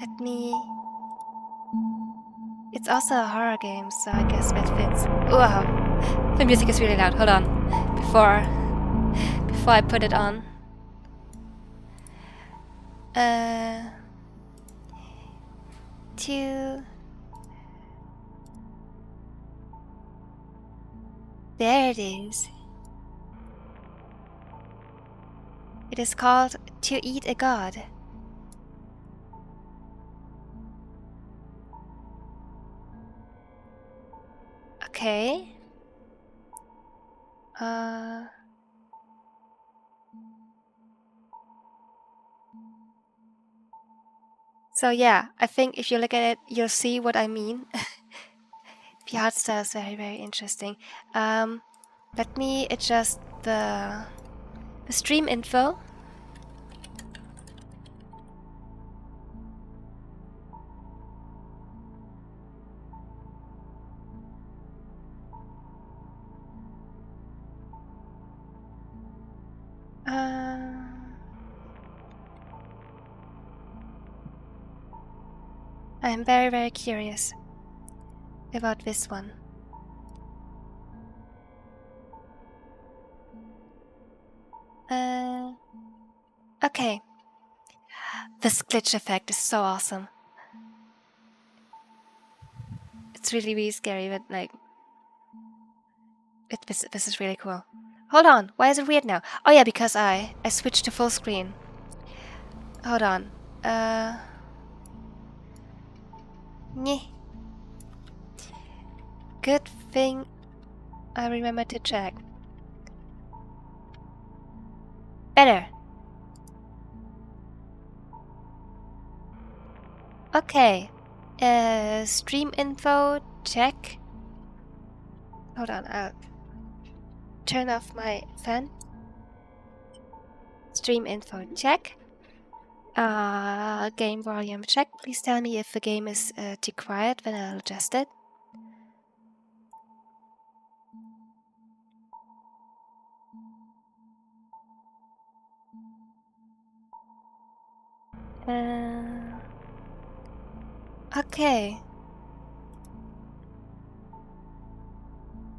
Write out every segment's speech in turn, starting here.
Let me... It's also a horror game, so I guess that fits. Wow, the music is really loud. Hold on, before I put it on. There it is. It is called To Eat a God. Okay. So yeah, I think if you look at it, you'll see what I mean. The art style is very, very interesting. Let me adjust the stream info. I'm very, very curious about this one. Okay. This glitch effect is so awesome. It's really, really scary, but like... This is really cool. Hold on, why is it weird now? Oh yeah, because I switched to full screen. Hold on. Nyeh. Good thing I remember to check. Better. Okay. Stream info, check. Hold on, I'll turn off my fan. Stream info, check. Game volume, check. Please tell me if the game is too quiet, then I'll adjust it. Okay.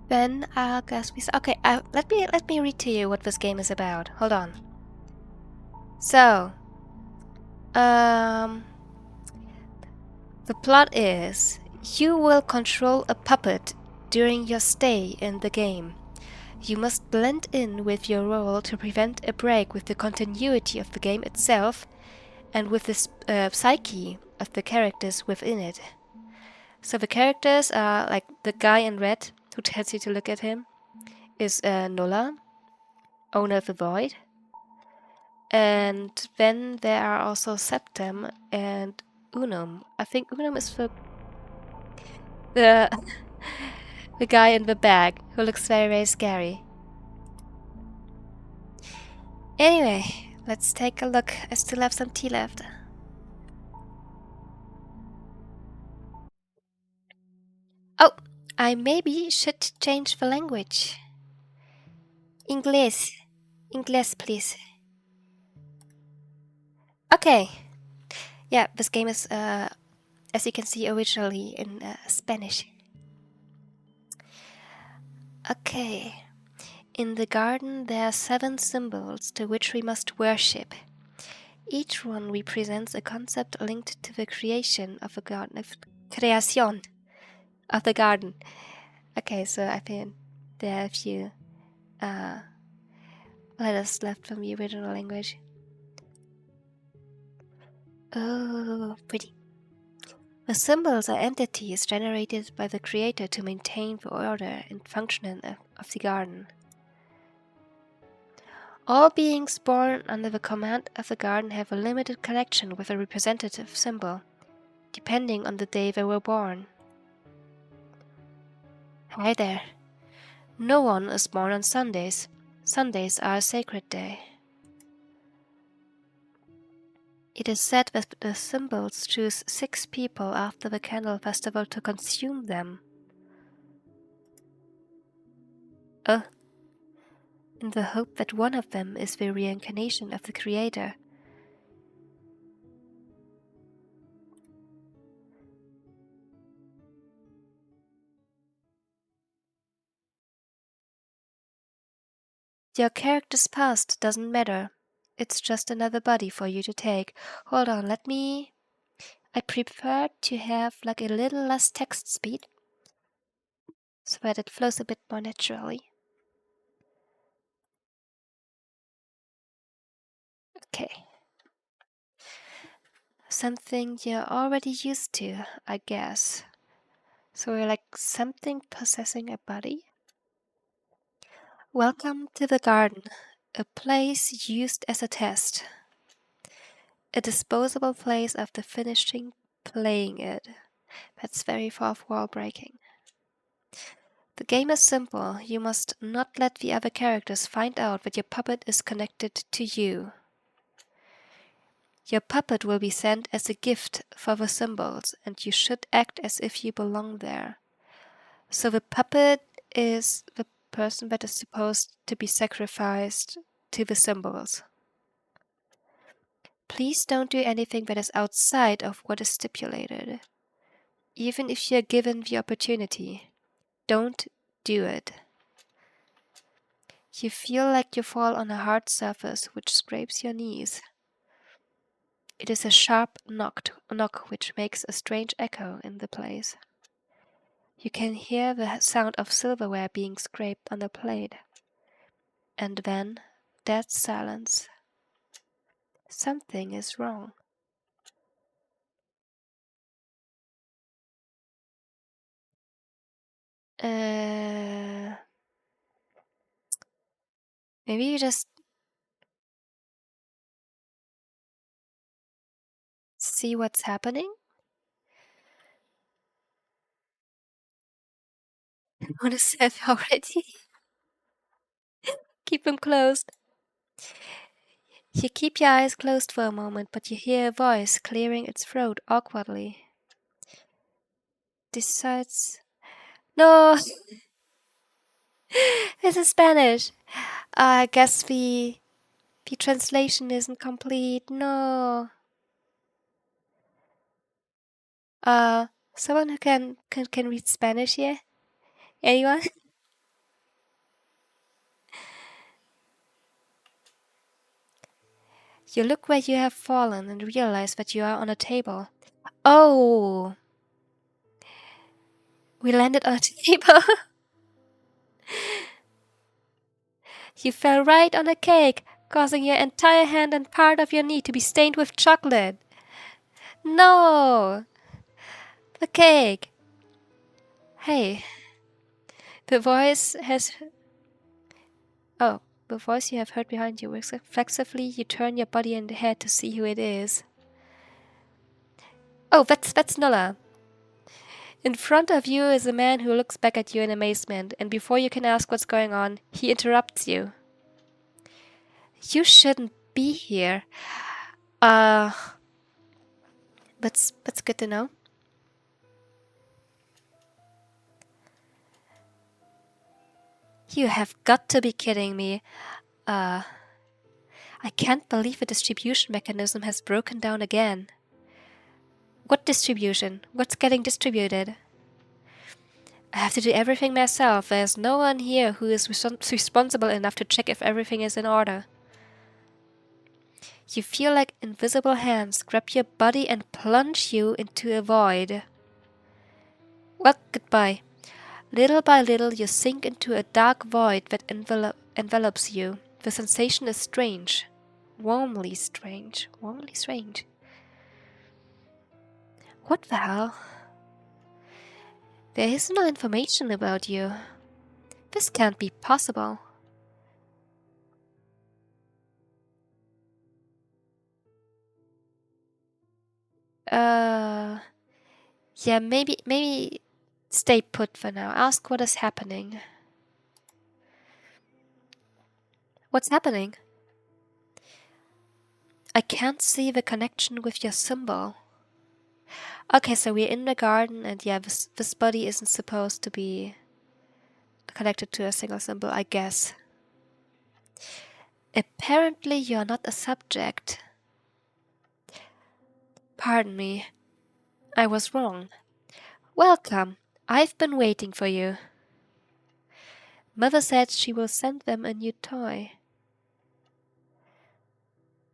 Then I'll guess we... Okay, let me read to you what this game is about. Hold on. So, the plot is you will control a puppet during your stay in the game. You must blend in with your role to prevent a break with the continuity of the game itself and with the psyche of the characters within it. So the characters are like the guy in red who tells you to look at him is Nola, owner of the void. And then there are also Septem and Unum. I think Unum is the the guy in the bag who looks very, very scary. Anyway, let's take a look. I still have some tea left. Oh, I maybe should change the language. English. English, please. Okay. Yeah, this game is, as you can see, originally in Spanish. Okay. In the garden there are 7 symbols to which we must worship. Each one represents a concept linked to the creation of a garden. Creación of the garden. Okay, so I think there are a few letters left from the original language. Oh, pretty. The symbols are entities generated by the creator to maintain the order and function of the garden. All beings born under the command of the garden have a limited connection with a representative symbol, depending on the day they were born. Hi there. No one is born on Sundays. Sundays are a sacred day. It is said that the symbols choose 6 people after the candle festival to consume them. In the hope that one of them is the reincarnation of the creator, Your character's past doesn't matter. It's just another body for you to take. Hold on, I prefer to have like a little less text speed so that it flows a bit more naturally. Okay. Something you're already used to, I guess. So we're like something possessing a body. Welcome to the garden, a place used as a test. A disposable place after finishing playing it. That's very fourth wall breaking. The game is simple. You must not let the other characters find out that your puppet is connected to you. Your puppet will be sent as a gift for the symbols, and you should act as if you belong there. So the puppet is the person that is supposed to be sacrificed to the symbols. Please don't do anything that is outside of what is stipulated. Even if you're given the opportunity, don't do it. You feel like you fall on a hard surface which scrapes your knees. It is a sharp knock which makes a strange echo in the place. You can hear the sound of silverware being scraped on the plate. And then, dead silence. Something is wrong. Maybe you just see what's happening? What is that already? Keep them closed. You keep your eyes closed for a moment, but you hear a voice clearing its throat awkwardly. Decides, no, this is Spanish. I guess the translation isn't complete. No. Someone who can read Spanish here? Anyone? You look where you have fallen and realize that you are on a table. Oh, we landed on a table. You fell right on a cake, causing your entire hand and part of your knee to be stained with chocolate. No! The cake. Hey, the voice has... Oh, the voice you have heard behind you. Reflexively, you turn your body and head to see who it is. Oh, that's Nulla. In front of you is a man who looks back at you in amazement, and before you can ask what's going on, he interrupts you. You shouldn't be here. That's good to know. You have got to be kidding me. I can't believe the distribution mechanism has broken down again. What distribution? What's getting distributed? I have to do everything myself. There's no one here who is responsible enough to check if everything is in order. You feel like invisible hands grab your body and plunge you into a void. Well, goodbye. Little by little, you sink into a dark void that envelops you. The sensation is strange. Warmly strange. Warmly strange. What the hell? There is no information about you. This can't be possible. Yeah, maybe stay put for now. Ask what is happening. What's happening? I can't see the connection with your symbol. Okay, so we're in the garden, and yeah, this body isn't supposed to be connected to a single symbol, I guess. Apparently, you're not a subject. Pardon me. I was wrong. Welcome. I've been waiting for you. Mother said she will send them a new toy.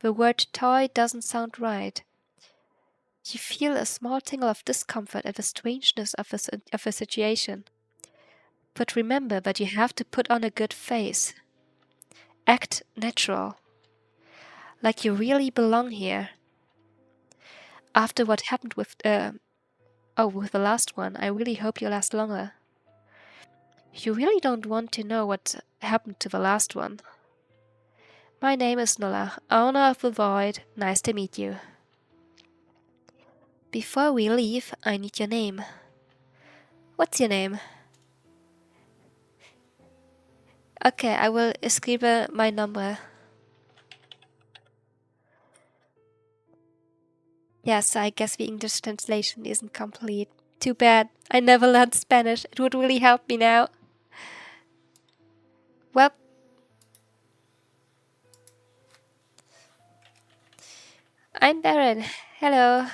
The word toy doesn't sound right. You feel a small tingle of discomfort at the strangeness of the situation. But remember that you have to put on a good face. Act natural. Like you really belong here. After what happened with with the last one, I really hope you last longer. You really don't want to know what happened to the last one. My name is Nulla, owner of the Void. Nice to meet you. Before we leave, I need your name. What's your name? Okay, I will escribe my number. Yes, I guess the English translation isn't complete. Too bad. I never learned Spanish. It would really help me now. Well, I'm Darren. Hello.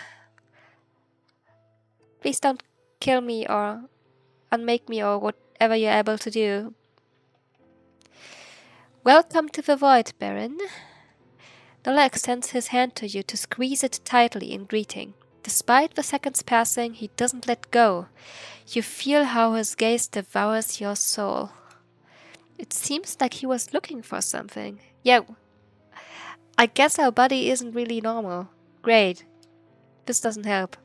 Please don't kill me or unmake me or whatever you're able to do. Welcome to the Void, Baron. Nola extends his hand to you to squeeze it tightly in greeting. Despite the seconds passing, he doesn't let go. You feel how his gaze devours your soul. It seems like he was looking for something. Yeah, I guess our body isn't really normal. Great. This doesn't help.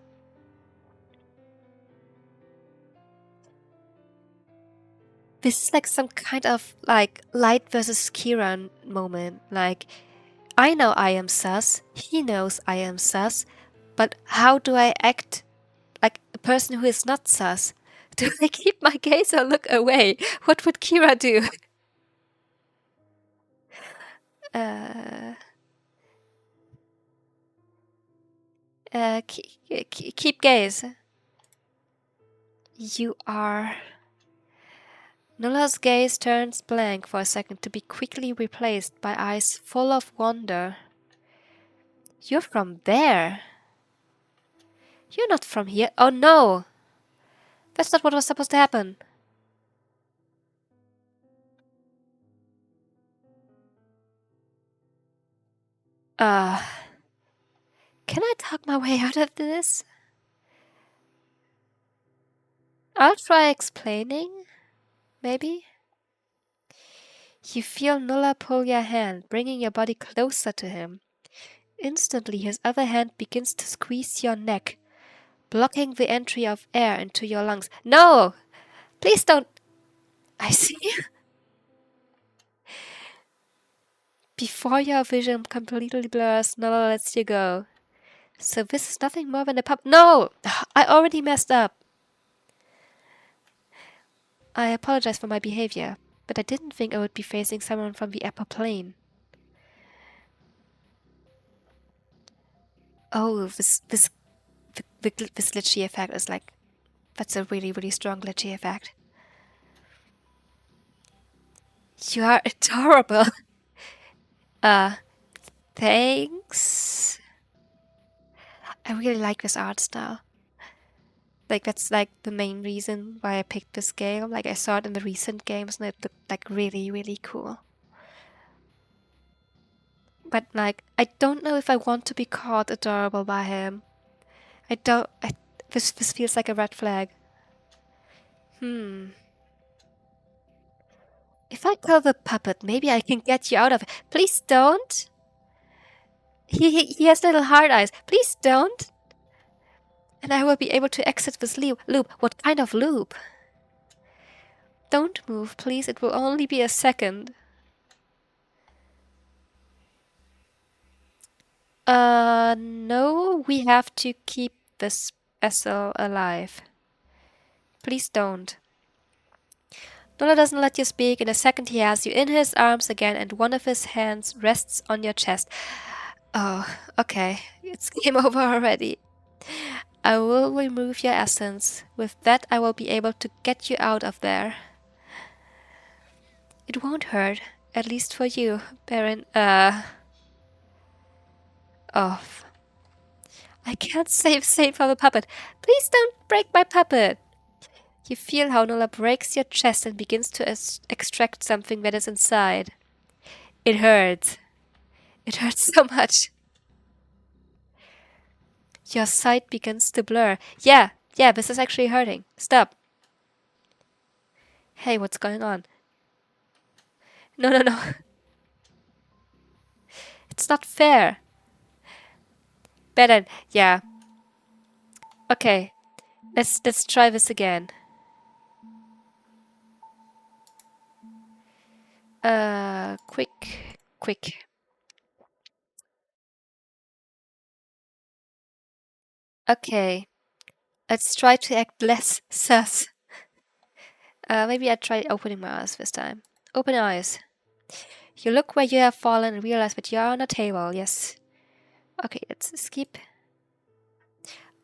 This is like some kind of like Light versus Kira moment. Like, I know I am sus, he knows I am sus, but how do I act like a person who is not sus? Do I keep my gaze or look away? What would Kira do? Keep gaze. You are... Nulla's gaze turns blank for a second to be quickly replaced by eyes full of wonder. You're from there. You're not from here. Oh no! That's not what was supposed to happen. Can I talk my way out of this? I'll try explaining, maybe? You feel Nulla pull your hand, bringing your body closer to him. Instantly, his other hand begins to squeeze your neck, blocking the entry of air into your lungs. No! Please don't... I see. Before your vision completely blurs, Nulla lets you go. So this is nothing more than a pup. No! I already messed up. I apologize for my behavior, but I didn't think I would be facing someone from the upper plane. Oh, this glitchy effect is like... That's a really, really strong glitchy effect. You are adorable. Thanks. I really like this art style. Like, that's like the main reason why I picked this game. Like, I saw it in the recent games and it looked like really, really cool. But like, I don't know if I want to be called adorable by him. This feels like a red flag. If I kill the puppet, maybe I can get you out of it. Please don't. He has little hard eyes. Please don't. And I will be able to exit this loop. What kind of loop? Don't move, please. It will only be a second. No, we have to keep this vessel alive. Please don't. Nola doesn't let you speak. In a second, he has you in his arms again, and one of his hands rests on your chest. Oh, okay. It's game over already. I will remove your essence. With that, I will be able to get you out of there. It won't hurt. At least for you, Baron. Off. I can't save for the puppet. Please don't break my puppet. You feel how Nola breaks your chest and begins to extract something that is inside. It hurts. It hurts so much. Your sight begins to blur. Yeah, this is actually hurting. Stop. Hey, what's going on? No. It's not fair. Better. Yeah. Okay. Let's try this again. Quick. Okay. Let's try to act less sus. Maybe I try opening my eyes this time. Open eyes. You look where you have fallen and realize that you are on a table. Yes. Okay, let's skip.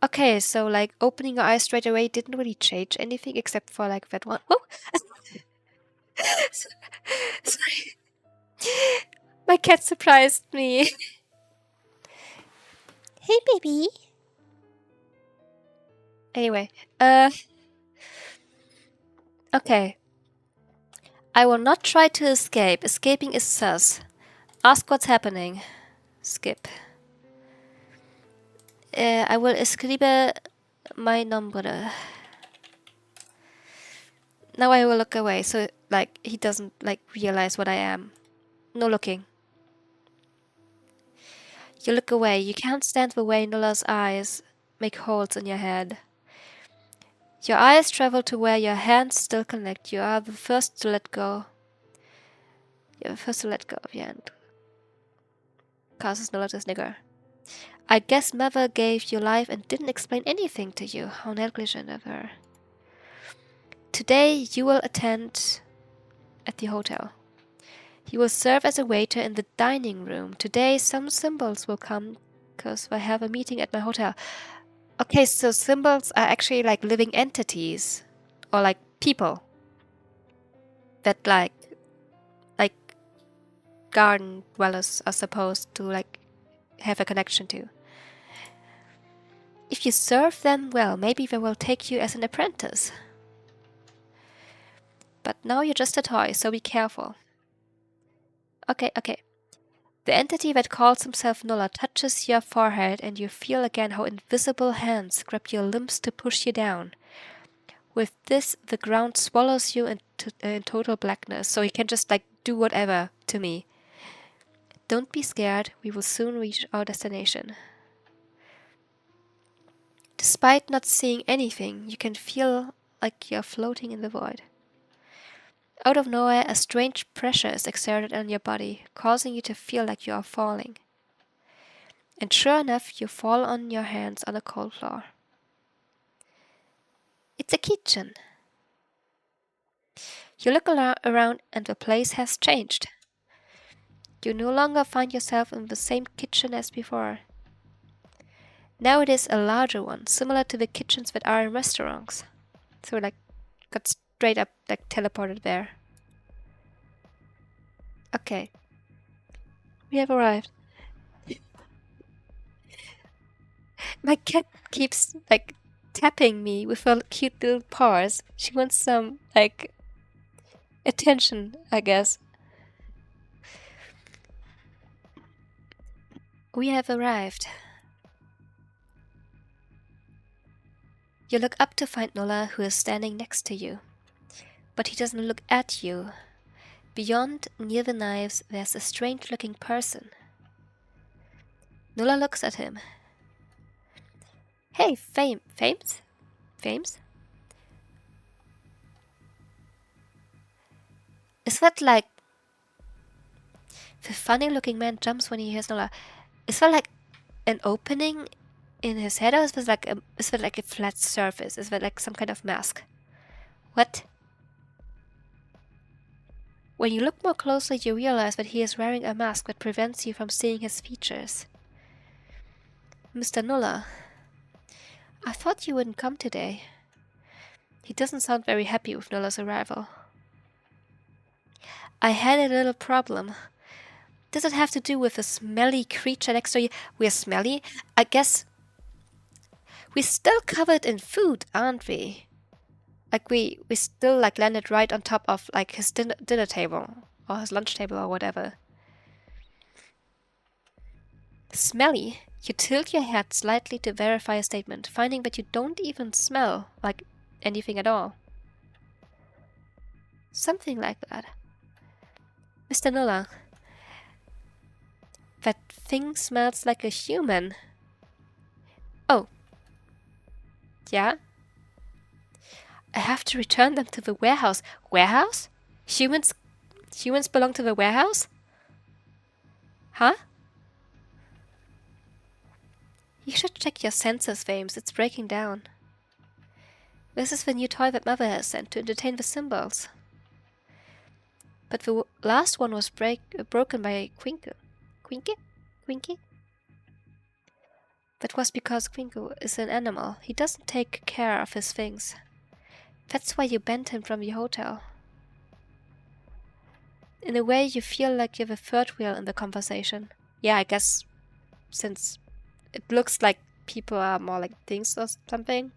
Okay, so like opening your eyes straight away didn't really change anything except for like that one. Oh, sorry. My cat surprised me. Hey, baby. Anyway, okay. I will not try to escape. Escaping is sus. Ask what's happening. Skip. I will escribe my number. Now I will look away, so like he doesn't like realize what I am. No looking. You look away. You can't stand the way Nola's eyes make holes in your head. Your eyes travel to where your hands still connect. You are the first to let go. You're the first to let go of your hand. Causes Nola to snigger. I guess Mother gave you life and didn't explain anything to you. How negligent of her. Today you will attend at the hotel. You will serve as a waiter in the dining room. Today some symbols will come because I have a meeting at my hotel. Okay, so symbols are actually like living entities or like people that like garden dwellers are supposed to like have a connection to. If you serve them well, maybe they will take you as an apprentice. But now you're just a toy, so be careful. Okay. The entity that calls himself Nulla touches your forehead and you feel again how invisible hands grab your limbs to push you down. With this, the ground swallows you in total blackness, so you can just like do whatever to me. Don't be scared, we will soon reach our destination. Despite not seeing anything, you can feel like you're floating in the void. Out of nowhere, a strange pressure is exerted on your body, causing you to feel like you are falling. And sure enough, you fall on your hands on the cold floor. It's a kitchen. You look around and the place has changed. You no longer find yourself in the same kitchen as before. Now it is a larger one, similar to the kitchens that are in restaurants. So like got straight up like teleported there. Okay. We have arrived. My cat keeps like tapping me with her cute little paws. She wants some like attention, I guess. We have arrived. You look up to find Nola, who is standing next to you. But he doesn't look at you. Beyond, near the knives, there's a strange-looking person. Nola looks at him. Hey, Fames? Is that like... The funny-looking man jumps when he hears Nola. Is that like an opening in his head, or is that like a flat surface? Is that like some kind of mask? What? When you look more closely, you realize that he is wearing a mask that prevents you from seeing his features. Mr. Nulla, I thought you wouldn't come today. He doesn't sound very happy with Nulla's arrival. I had a little problem. Does it have to do with the smelly creature next to you? We're smelly? I guess... We're still covered in food, aren't we? Like we still like landed right on top of like his dinner table or his lunch table or whatever. Smelly. You tilt your head slightly to verify a statement, finding that you don't even smell like anything at all. Something like that. Mr. Nuller. That thing smells like a human. Oh. Yeah? I have to return them to the warehouse. Warehouse? Humans belong to the warehouse? Huh? You should check your sensors, Vames. It's breaking down. This is the new toy that Mother has sent to entertain the symbols. But the last one was broken by Quinko. Quinky? That was because Quinko is an animal. He doesn't take care of his things. That's why you banned him from the hotel. In a way, you feel like you're the third wheel in the conversation. Yeah, I guess since it looks like people are more like things or something.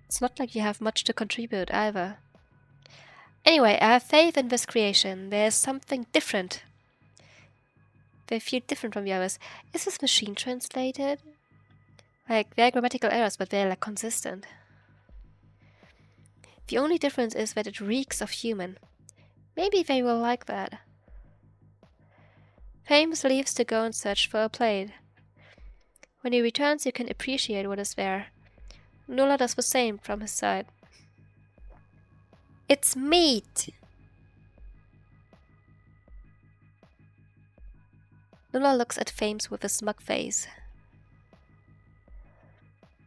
It's not like you have much to contribute either. Anyway, I have faith in this creation. There's something different. They feel different from the others. Is this machine translated? Like, there are grammatical errors, but they're like consistent. The only difference is that it reeks of human. Maybe they will like that. Fames leaves to go and search for a plate. When he returns, you can appreciate what is there. Nulla does the same from his side. It's meat! Nulla looks at Fames with a smug face.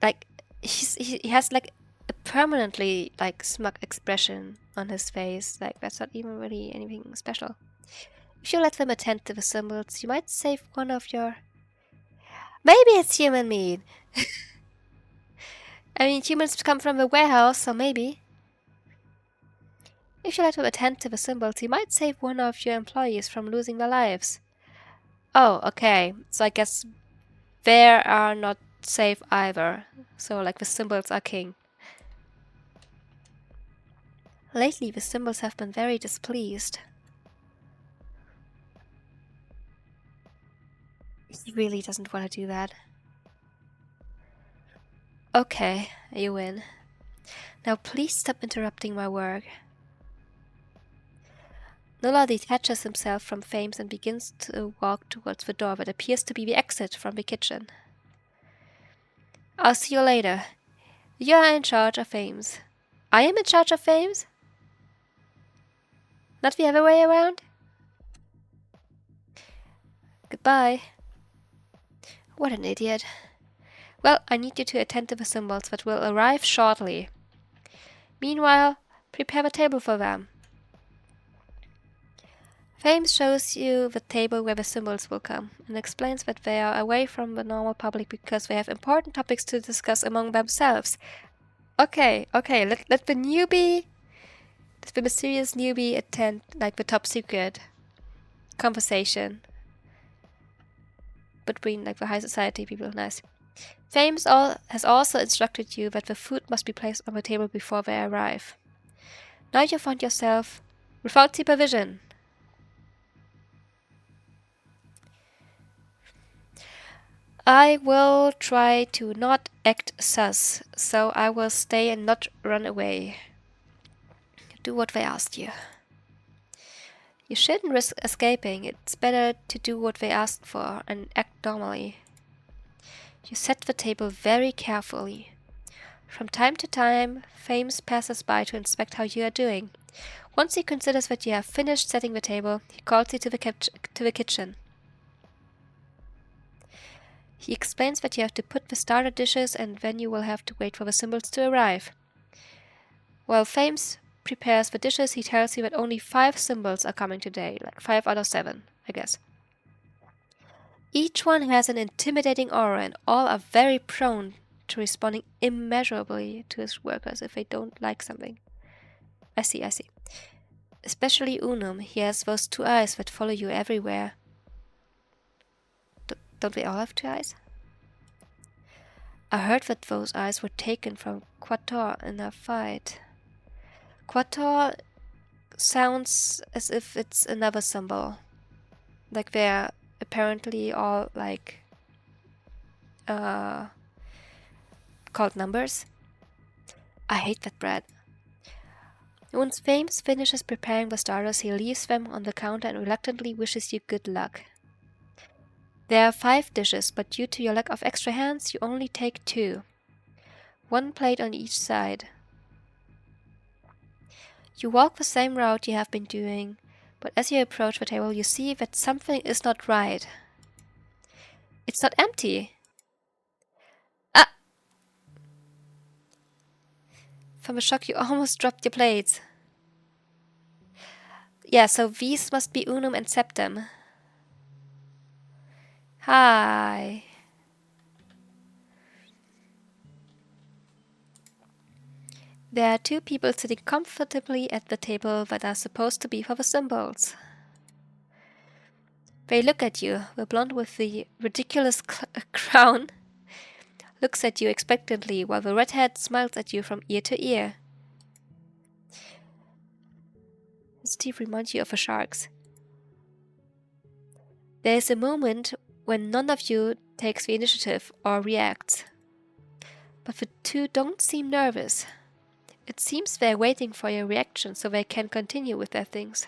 Like, he has like a permanently like smug expression on his face. Like, that's not even really anything special. If you let them attend to the symbols, you might save one of your... Maybe it's human meat! I mean, humans come from the warehouse, so maybe. If you let them attend to the symbols, you might save one of your employees from losing their lives. Oh, okay. So I guess they are not safe either. So, like, the symbols are king. Lately, the symbols have been very displeased. He really doesn't want to do that. Okay, you win. Now please stop interrupting my work. Nulla detaches himself from Fames and begins to walk towards the door that appears to be the exit from the kitchen. I'll see you later. You are in charge of Fames. I am in charge of Fames? Not the other way around? Goodbye. What an idiot. Well, I need you to attend to the symbols that will arrive shortly. Meanwhile, prepare the table for them. Fames shows you the table where the symbols will come and explains that they are away from the normal public because they have important topics to discuss among themselves. Okay, let the mysterious newbie attend like the top secret conversation between like the high society people. Nice. Fames has also instructed you that the food must be placed on the table before they arrive. Now you found yourself without supervision. I will try to not act sus, so I will stay and not run away. Do what they asked you. You shouldn't risk escaping. It's better to do what they asked for and act normally. You set the table very carefully. From time to time, Fames passes by to inspect how you are doing. Once he considers that you have finished setting the table, he calls you to the kitchen. He explains that you have to put the starter dishes and then you will have to wait for the symbols to arrive. While Fames prepares the dishes, he tells you that only 5 symbols are coming today, like 5 out of 7, I guess. Each one has an intimidating aura and all are very prone to responding immeasurably to his workers if they don't like something. I see. Especially Unum, he has those 2 eyes that follow you everywhere. Don't they all have 2 eyes? I heard that those eyes were taken from Quator in a fight. Quator sounds as if it's another symbol. Like they're apparently all like called numbers. I hate that bread. Once Fames finishes preparing the starters, he leaves them on the counter and reluctantly wishes you good luck. There are 5 dishes, but due to your lack of extra hands, you only take 2. 1 plate on each side. You walk the same route you have been doing, but as you approach the table, you see that something is not right. It's not empty. Ah! From the shock, you almost dropped your plates. Yeah, so these must be unum and septem. Hi. There are 2 people sitting comfortably at the table that are supposed to be for the symbols. They look at you. The blonde with the ridiculous crown looks at you expectantly, while the redhead smiles at you from ear to ear. His teeth remind you of the sharks. There is a moment when none of you takes the initiative or reacts. But the 2 don't seem nervous. It seems they're waiting for your reaction so they can continue with their things.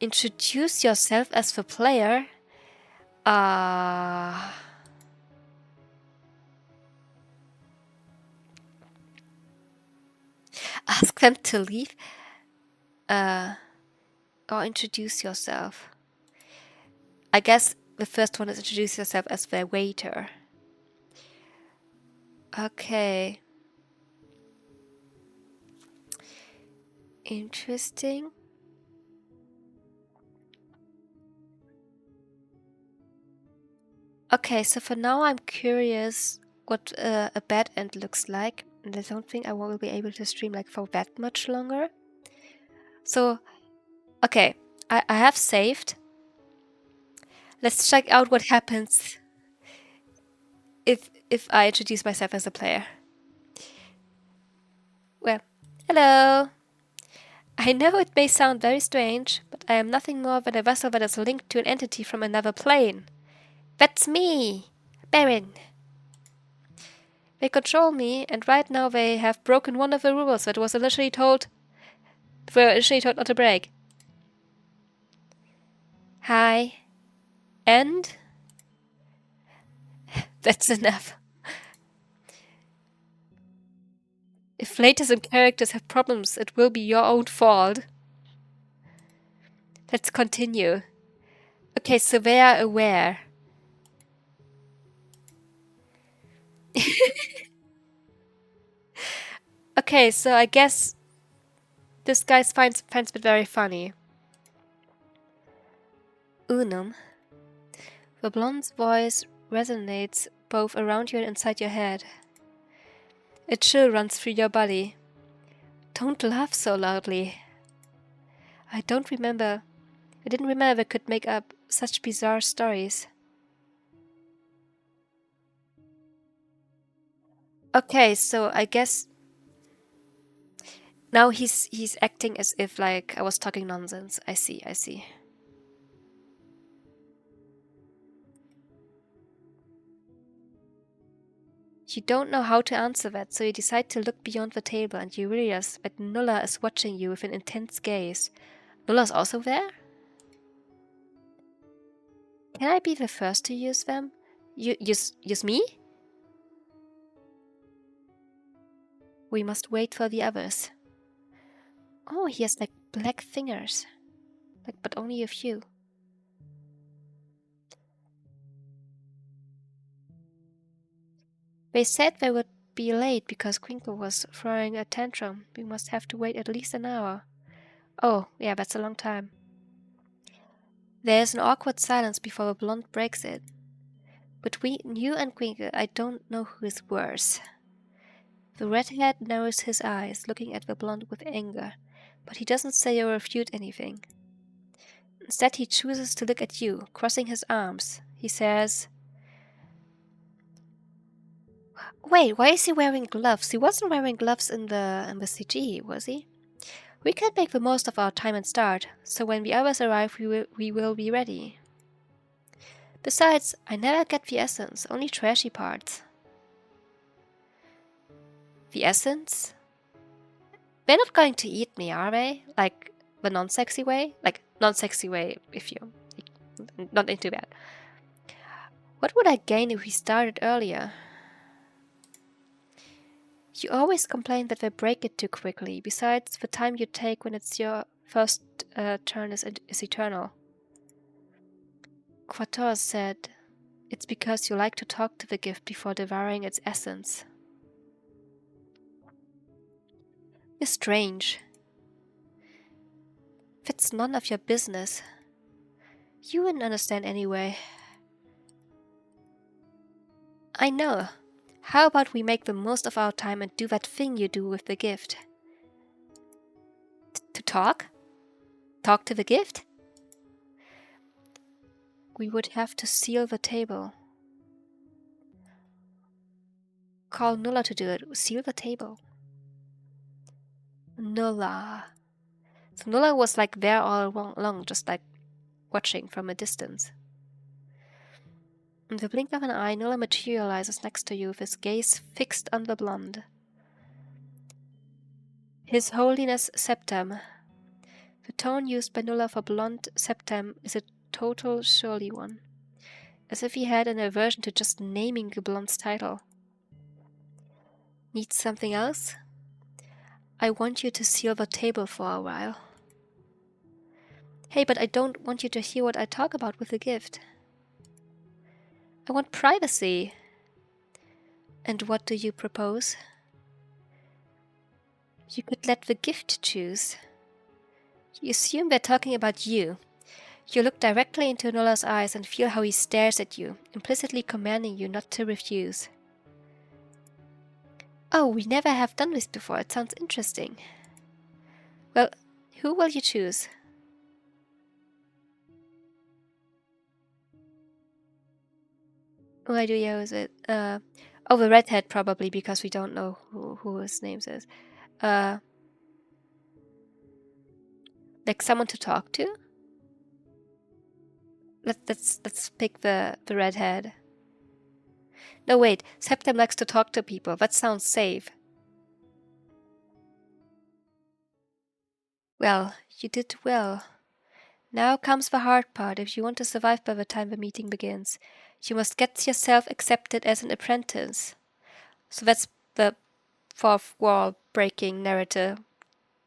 Introduce yourself as the player. Ask them to leave. Or introduce yourself. I guess the first one is introduce yourself as their waiter. Okay. Interesting. Okay, so for now I'm curious what a bad end looks like. And I don't think I will be able to stream like for that much longer. So, okay, I have saved. Let's check out what happens if I introduce myself as a player. Well, hello. I know it may sound very strange, but I am nothing more than a vessel that is linked to an entity from another plane. That's me, Berin. They control me, and right now they have broken one of the rules that was initially told not to break. Hi. And? That's enough. If laters and characters have problems, it will be your own fault. Let's continue. Okay, so they are aware. Okay, so I guess this guy finds it very funny. Unum. The blonde's voice resonates both around you and inside your head. A chill runs through your body. Don't laugh so loudly. I didn't remember they could make up such bizarre stories. Okay, so I guess now he's acting as if like I was talking nonsense. I see. You don't know how to answer that, so you decide to look beyond the table and you realize that Nulla is watching you with an intense gaze. Nulla's also there? Can I be the first to use them? Use me? We must wait for the others. Oh, he has like black fingers. Like, but only a few. They said they would be late because Crinkle was throwing a tantrum. We must have to wait at least an hour. Oh, yeah, that's a long time. There is an awkward silence before the blonde breaks it. Between you and Crinkle, I don't know who is worse. The redhead narrows his eyes, looking at the blonde with anger, but he doesn't say or refute anything. Instead, he chooses to look at you, crossing his arms. He says, Wait, why is he wearing gloves? He wasn't wearing gloves in the CG, was he? We can make the most of our time and start, so when the others arrive we will be ready. Besides, I never get the essence, only trashy parts. The essence? They're not going to eat me, are they? Like, the non-sexy way? Like, non-sexy way, if you're not into that. What would I gain if we started earlier? You always complain that they break it too quickly. Besides, the time you take when it's your first turn is eternal. Quator said, it's because you like to talk to the gift before devouring its essence. You're strange. That's none of your business. You wouldn't understand anyway. I know. How about we make the most of our time and do that thing you do with the gift? To talk? Talk to the gift? We would have to seal the table. Call Nulla to do it. Seal the table. Nulla. So Nulla was like there all along, just like watching from a distance. In the blink of an eye, Nulla materializes next to you with his gaze fixed on the blonde. His Holiness Septem. The tone used by Nulla for blonde Septem is a total surly one, as if he had an aversion to just naming the blonde's title. Need something else? I want you to seal the table for a while. Hey, but I don't want you to hear what I talk about with the gift. I want privacy. And what do you propose? You could let the gift choose. You assume they're talking about you. You look directly into Nulla's eyes and feel how he stares at you, implicitly commanding you not to refuse. Oh, we never have done this before. It sounds interesting. Well, who will you choose? Why do you use it? Oh, the redhead probably, because we don't know who his name is. Like someone to talk to? Let's pick the redhead. No, wait. Septem likes to talk to people. That sounds safe. Well, you did well. Now comes the hard part. If you want to survive by the time the meeting begins, you must get yourself accepted as an apprentice. So that's the fourth wall breaking narrator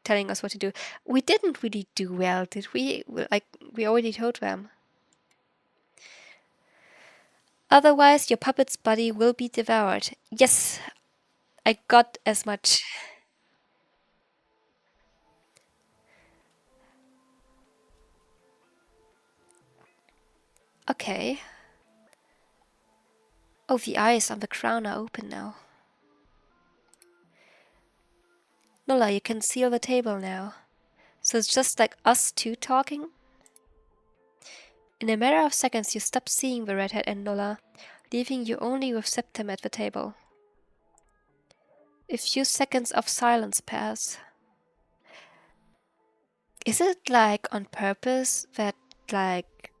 telling us what to do. We didn't really do well, did we? Like, we already told them. Otherwise, your puppet's body will be devoured. Yes, I got as much. Okay. Oh, the eyes on the crown are open now. Nulla, you can seal the table now. So it's just like us two talking? In a matter of seconds, you stop seeing the redhead and Nulla, leaving you only with Septem at the table. A few seconds of silence pass. Is it like on purpose that like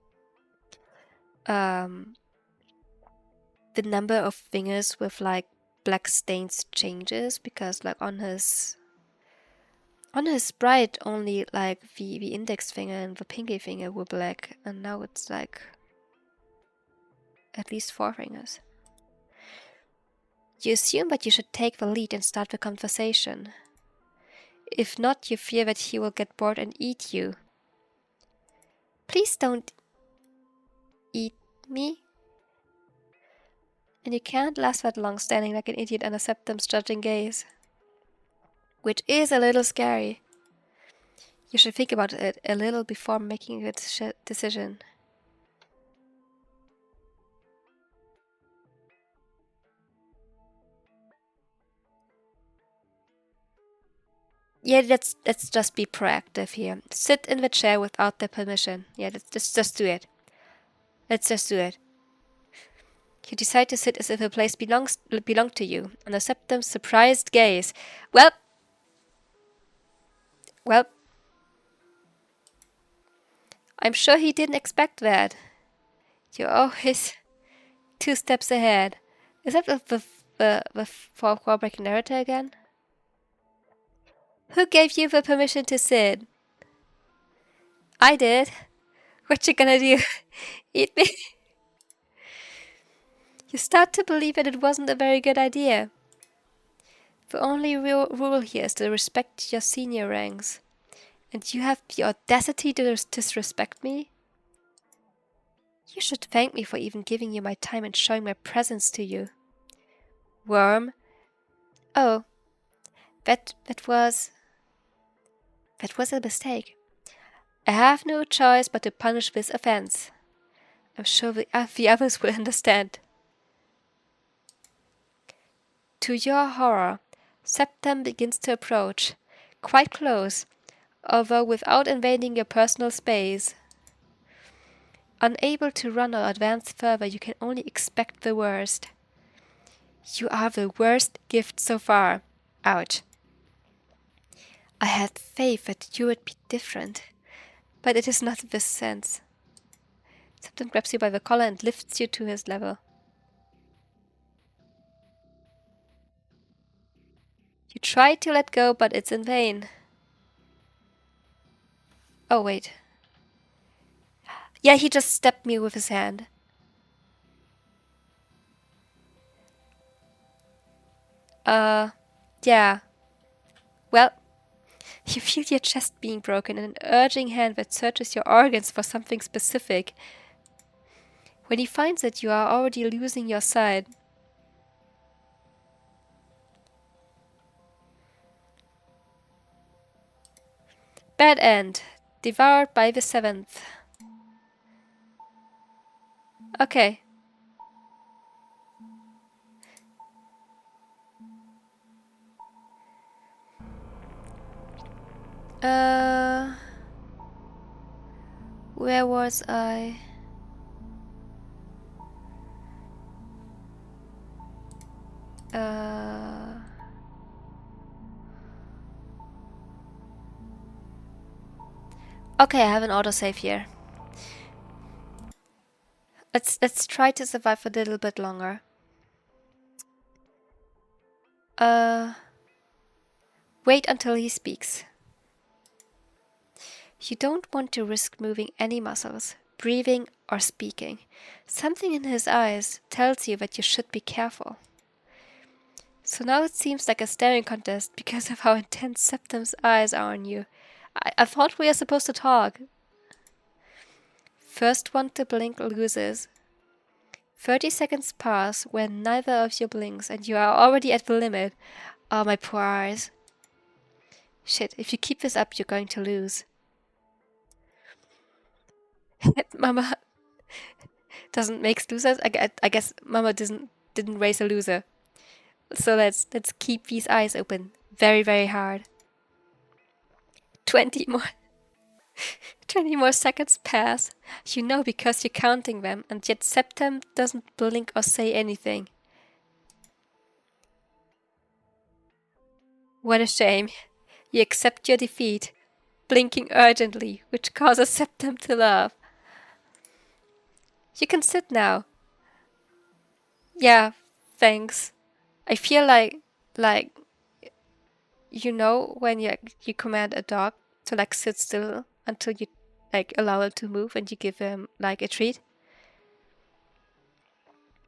the number of fingers with like black stains changes? Because like on his sprite only like the index finger and the pinky finger were black, and now it's like at least 4 fingers. You assume that you should take the lead and start the conversation. If not, you fear that he will get bored and eat you. Please don't eat me. And you can't last that long standing like an idiot under Septem's judging gaze. Which is a little scary. You should think about it a little before making a decision. Yeah, let's just be proactive here. Sit in the chair without their permission. Yeah, let's just do it. Let's just do it. You decide to sit as if the place belonged to you, under Septem's surprised gaze. Well, I'm sure he didn't expect that. You're always 2 steps ahead. Is that the fourth wall breaking narrator again? Who gave you the permission to sit? I did. What you gonna do? Eat me? You start to believe that it wasn't a very good idea. The only real rule here is to respect your senior ranks. And you have the audacity to disrespect me? You should thank me for even giving you my time and showing my presence to you. Worm. Oh, that was a mistake. I have no choice but to punish this offense. I'm sure the others will understand. To your horror, Septem begins to approach, quite close, although without invading your personal space. Unable to run or advance further, you can only expect the worst. You are the worst gift so far. Ouch. I had faith that you would be different, but it is not this sense. Septem grabs you by the collar and lifts you to his level. You try to let go, but it's in vain. Oh, wait. Yeah, he just stabbed me with his hand. Yeah. Well, you feel your chest being broken and an urging hand that searches your organs for something specific. When he finds it, you are already losing your sight. Bad end. Devoured by the 7th. Okay. Where was I? Okay, I have an autosave here. Let's try to survive a little bit longer. Wait until he speaks. You don't want to risk moving any muscles, breathing or speaking. Something in his eyes tells you that you should be careful. So now it seems like a staring contest because of how intense Septem's eyes are on you. I thought we were supposed to talk. First one to blink loses. 30 seconds pass when neither of you blinks and you are already at the limit. Oh, my poor eyes. Shit, if you keep this up, you're going to lose. Mama doesn't make losers. I guess Mama didn't raise a loser. So let's keep these eyes open very, very hard. 20 more seconds pass. You know because you're counting them, and yet Septem doesn't blink or say anything. What a shame. You accept your defeat, blinking urgently, which causes Septem to laugh. You can sit now. Yeah, thanks. I feel like you know when you command a dog to like sit still until you like allow it to move and you give him like a treat.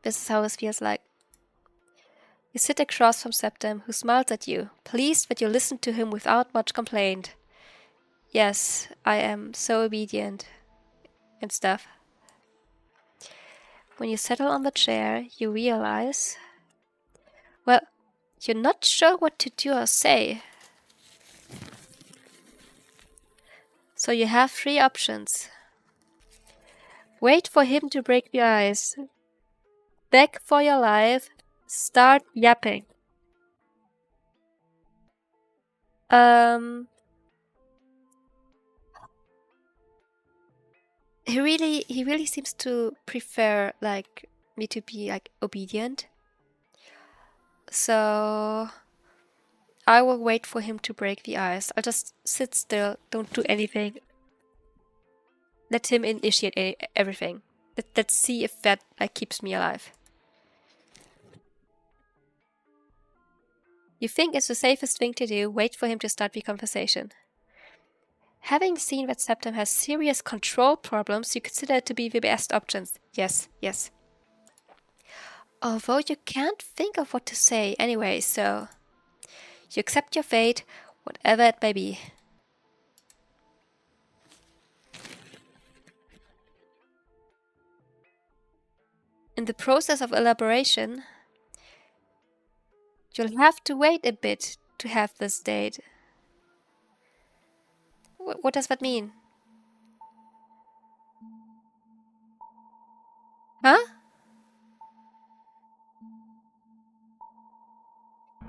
This is how it feels like. You sit across from Septem, who smiles at you, pleased that you listen to him without much complaint. Yes, I am so obedient and stuff. When you settle on the chair, you realize, well, you're not sure what to do or say. So you have 3 options. Wait for him to break the ice. Beg for your life. Start yapping. He really seems to prefer like me to be like obedient. So I will wait for him to break the ice. I'll just sit still, don't do anything. Let him initiate everything. Let's see if that like keeps me alive. You think it's the safest thing to do, wait for him to start the conversation. Having seen that Septum has serious control problems, you consider it to be the best options. Yes, yes. Although you can't think of what to say anyway, so you accept your fate, whatever it may be. In the process of elaboration, you'll have to wait a bit to have this date. What does that mean? Huh?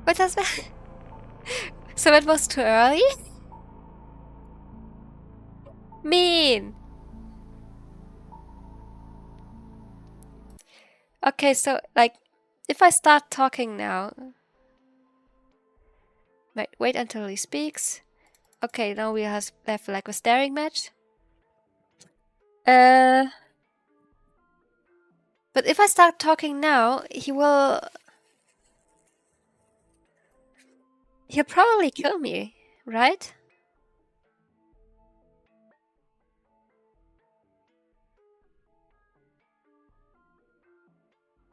What does that? So it was too early? Mean! Okay, so, like, if I start talking now... Wait until he speaks. Okay, now we have like a staring match. But if I start talking now, he'll probably kill me, right?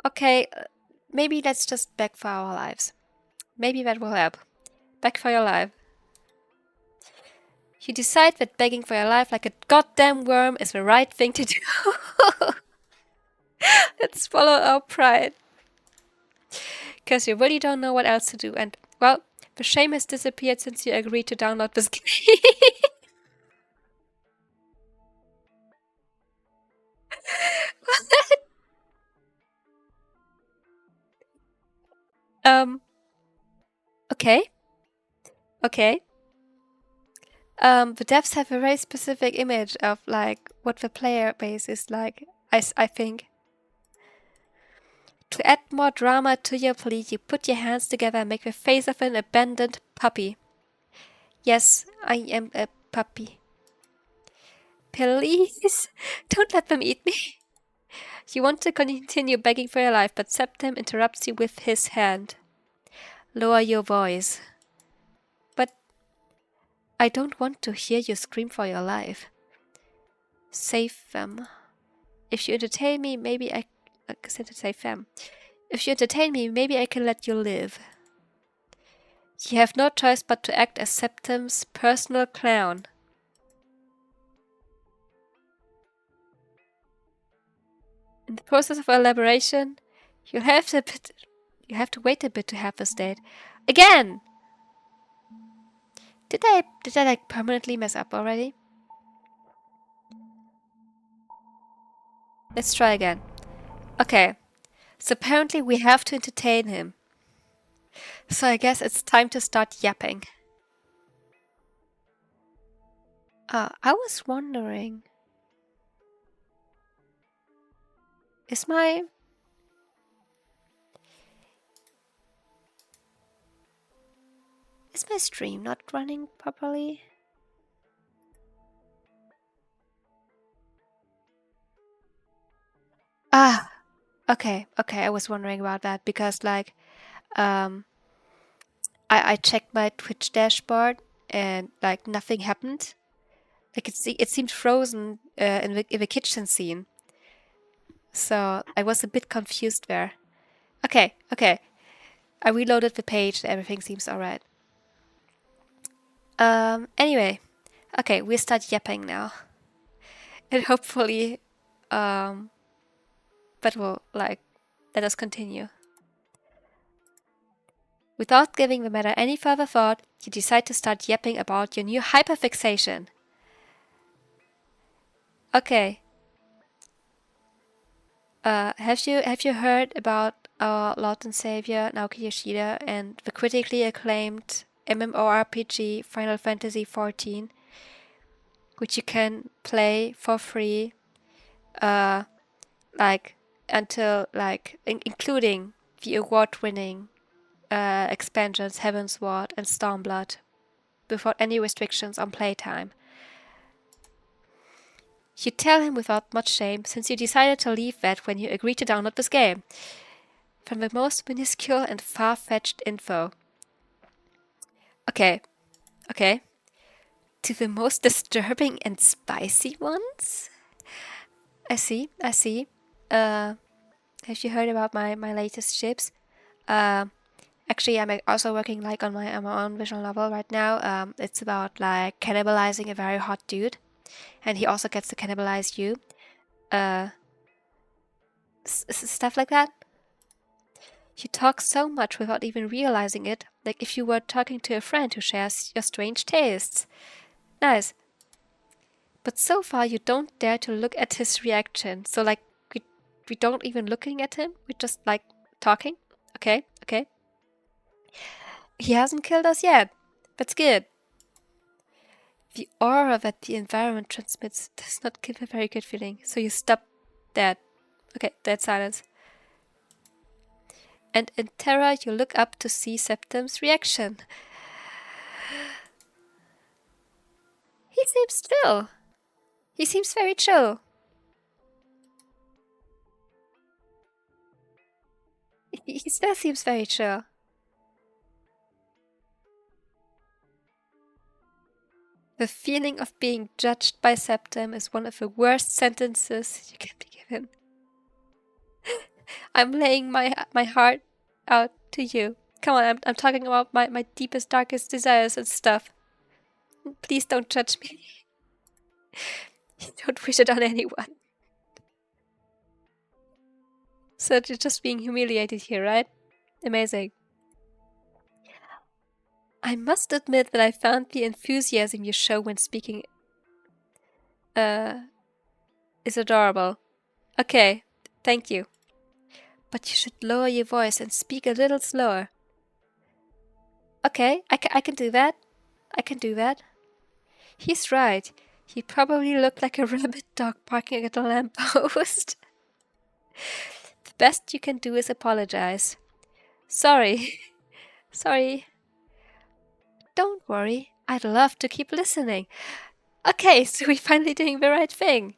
Okay, maybe let's just beg for our lives. Maybe that will help. Beg for your life. You decide that begging for your life like a goddamn worm is the right thing to do. Let's follow our pride. Because you really don't know what else to do. And, well, the shame has disappeared since you agreed to download this game. Okay. Okay. The devs have a very specific image of like what the player base is like, I think. To add more drama to your plea, you put your hands together and make the face of an abandoned puppy. Yes, I am a puppy. Please, don't let them eat me. You want to continue begging for your life, but Septim interrupts you with his hand. Lower your voice. But I don't want to hear you scream for your life. Save them. If you entertain me, maybe I said to save them. If you entertain me, maybe I can let you live. You have no choice but to act as Septim's personal clown. In the process of elaboration, you have to wait a bit to have this date. Again! Did I like permanently mess up already? Let's try again. Okay. So apparently we have to entertain him. So I guess it's time to start yapping. I was wondering... Is my stream not running properly? Okay, I was wondering about that because like I checked my Twitch dashboard and like nothing happened. Like it seemed frozen in the kitchen scene. So I was a bit confused there. Okay. I reloaded the page, everything seems alright. Anyway. Okay, we start yapping now. And hopefully that will like let us continue. Without giving the matter any further thought, you decide to start yapping about your new hyperfixation. Okay. Have you heard about our Lord and Savior Naoki Yoshida and the critically acclaimed MMORPG Final Fantasy XIV, which you can play for free, like until like including the award-winning expansions Heavensward and Stormblood, without any restrictions on playtime. You tell him without much shame, since you decided to leave that when you agreed to download this game. From the most minuscule and far-fetched info. Okay. To the most disturbing and spicy ones? I see. Have you heard about my latest ships? Actually, I'm also working like on my own visual novel right now. It's about like cannibalizing a very hot dude, and he also gets to cannibalize you. Stuff like that. You talk so much without even realizing it, like if you were talking to a friend who shares your strange tastes. Nice. But so far you don't dare to look at his reaction. So like we don't even looking at him. We're just like talking. Okay. He hasn't killed us yet. That's good. The aura that the environment transmits does not give a very good feeling. So you stop dead. Okay, dead silence. And in terror you look up to see Septim's reaction. He seems chill. He seems very chill. He still seems very chill. The feeling of being judged by Septim is one of the worst sentences you can be given. I'm laying my heart out to you. Come on, I'm talking about my deepest, darkest desires and stuff. Please don't judge me. Don't wish it on anyone. So you're just being humiliated here, right? Amazing. I must admit that I found the enthusiasm you show when speaking is adorable. Okay, thank you. But you should lower your voice and speak a little slower. Okay, I can do that. He's right. He probably looked like a rabid dog barking at a lamppost. The best you can do is apologize. Sorry. Don't worry. I'd love to keep listening. Okay, so we're finally doing the right thing.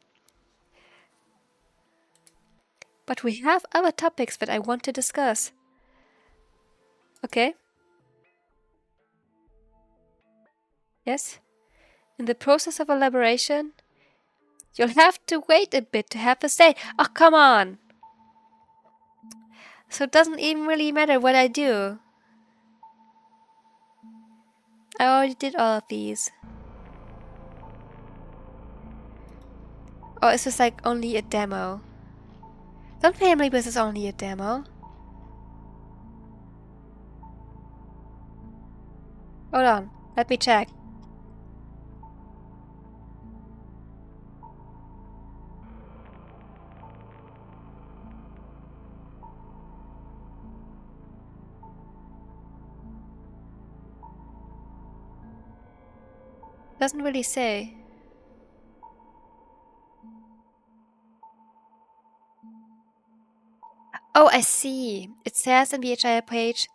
But we have other topics that I want to discuss. Okay? Yes? In the process of elaboration, you'll have to wait a bit to have the say. Oh, come on! So it doesn't even really matter what I do. I already did all of these. Or is this like only a demo? Don't tell me this is only a demo. Hold on, let me check. Doesn't really say. Oh, I see. It says in the HIA page,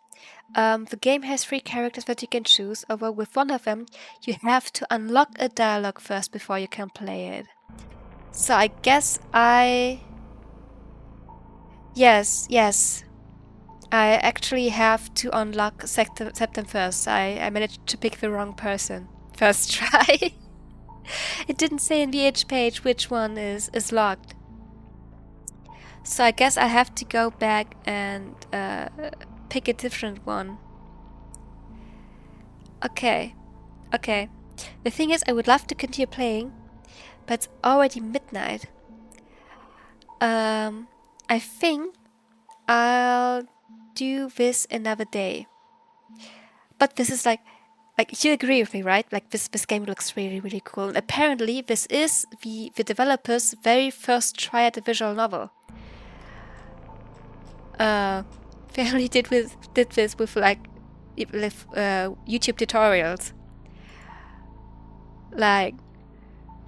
the game has 3 characters that you can choose, although with one of them, you have to unlock a dialogue first before you can play it. So I guess Yes. I actually have to unlock Septim first. I managed to pick the wrong person. First try. It didn't say in the H page which one is locked. So I guess I have to go back and pick a different one. Okay. The thing is, I would love to continue playing, but it's already midnight. I think I'll do this another day. But this is like you agree with me, right? Like this game looks really, really cool. And apparently this is the developer's very first try at a visual novel. They only did this with YouTube tutorials. Like,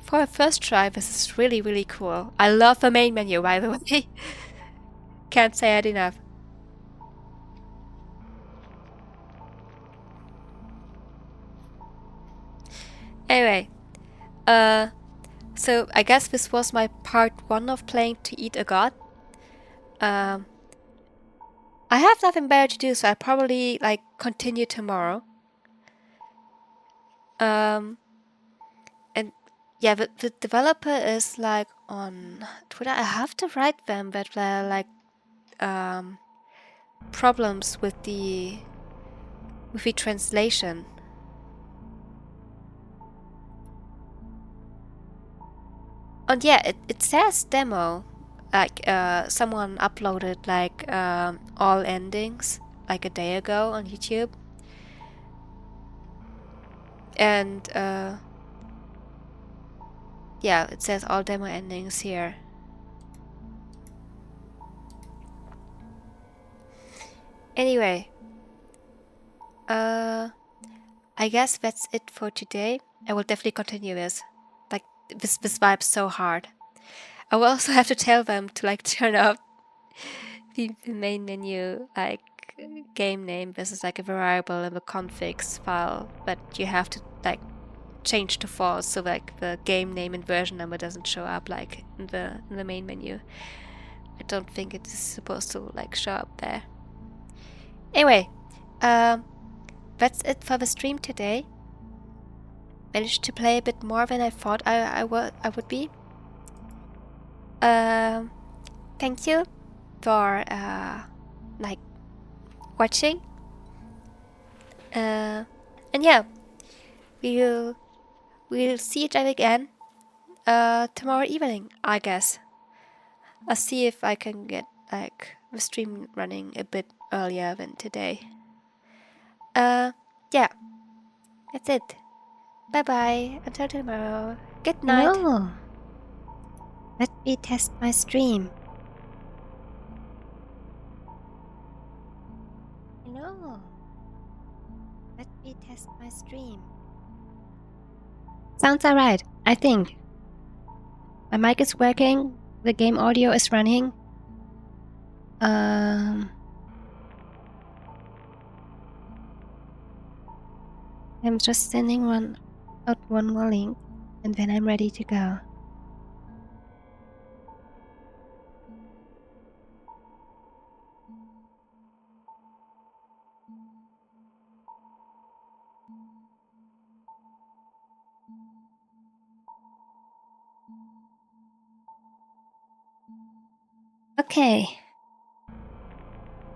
for a first try, this is really, really cool. I love the main menu, by the way. Can't say it enough. Anyway, so I guess this was my part 1 of playing To Eat a God. I have nothing better to do, so I'll probably like continue tomorrow. And yeah, the developer is like on Twitter. I have to write them, but they're like problems with the translation. And yeah, it says demo. Like someone uploaded like all endings like a day ago on YouTube. And yeah, it says all demo endings here. Anyway, I guess that's it for today. I will definitely continue this. Like this vibes so hard. I will also have to tell them to like turn off the main menu, like game name. This is like a variable in the configs file, but you have to like change to false, so like the game name and version number doesn't show up like in the main menu. I don't think it is supposed to like show up there. Anyway, that's it for the stream today. Managed to play a bit more than I thought I would be. Thank you for like watching. And yeah, we'll see each other again tomorrow evening, I guess. I'll see if I can get like the stream running a bit earlier than today. Yeah, that's it. Bye bye. Until tomorrow. Good night. No. Let me test my stream. No. Let me test my stream. Sounds alright, I think. My mic is working. The game audio is running. I'm just sending out one more link, and then I'm ready to go. Okay.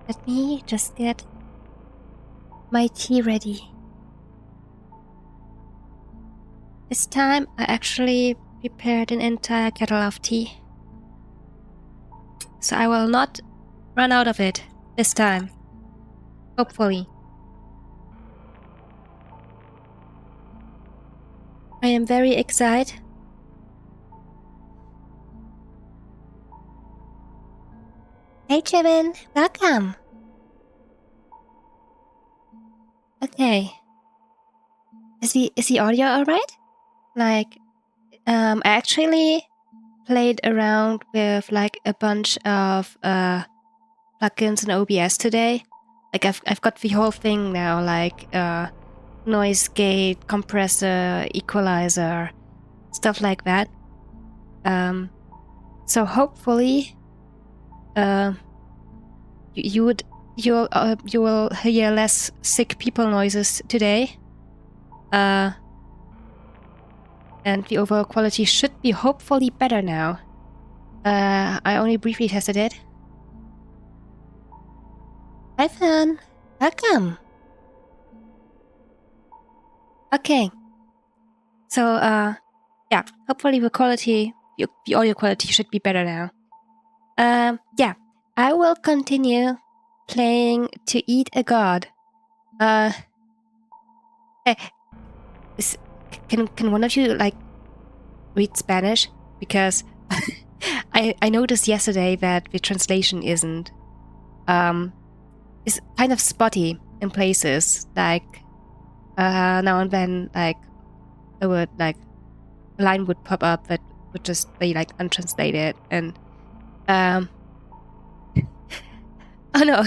Let me just get my tea ready. This time I actually prepared an entire kettle of tea. So I will not run out of it this time. Hopefully. I am very excited. Hey Jimin, welcome. Okay. Is the audio alright? Like, I actually played around with like a bunch of plugins in OBS today. Like I've got the whole thing now, like noise gate, compressor, equalizer, stuff like that. So hopefully, you will hear less sick people noises today. And the overall quality should be hopefully better now. I only briefly tested it. Hi Fan, welcome. Okay. So yeah, hopefully the quality, the audio quality should be better now. Yeah, I will continue playing To Eat a God. Can one of you like read Spanish? Because I noticed yesterday that the translation is kind of spotty in places. Like now and then, like a word like a line would pop up that would just be like untranslated, and Oh no.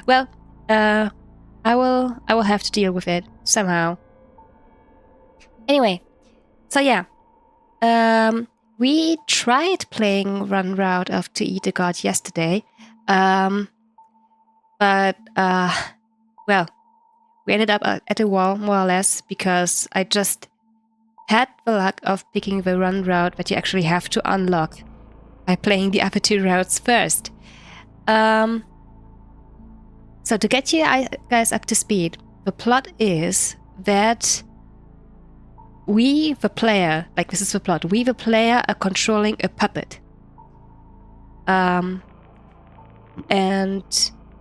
Well, I will have to deal with it somehow. Anyway, so yeah. We tried playing Run Route of To Eat a God yesterday. But well, we ended up at a wall more or less because I just had the luck of picking the run route that you actually have to unlock by playing the other two routes first. So to get you guys up to speed, the plot is that we, the player, like this is the plot, we, the player, are controlling a puppet. And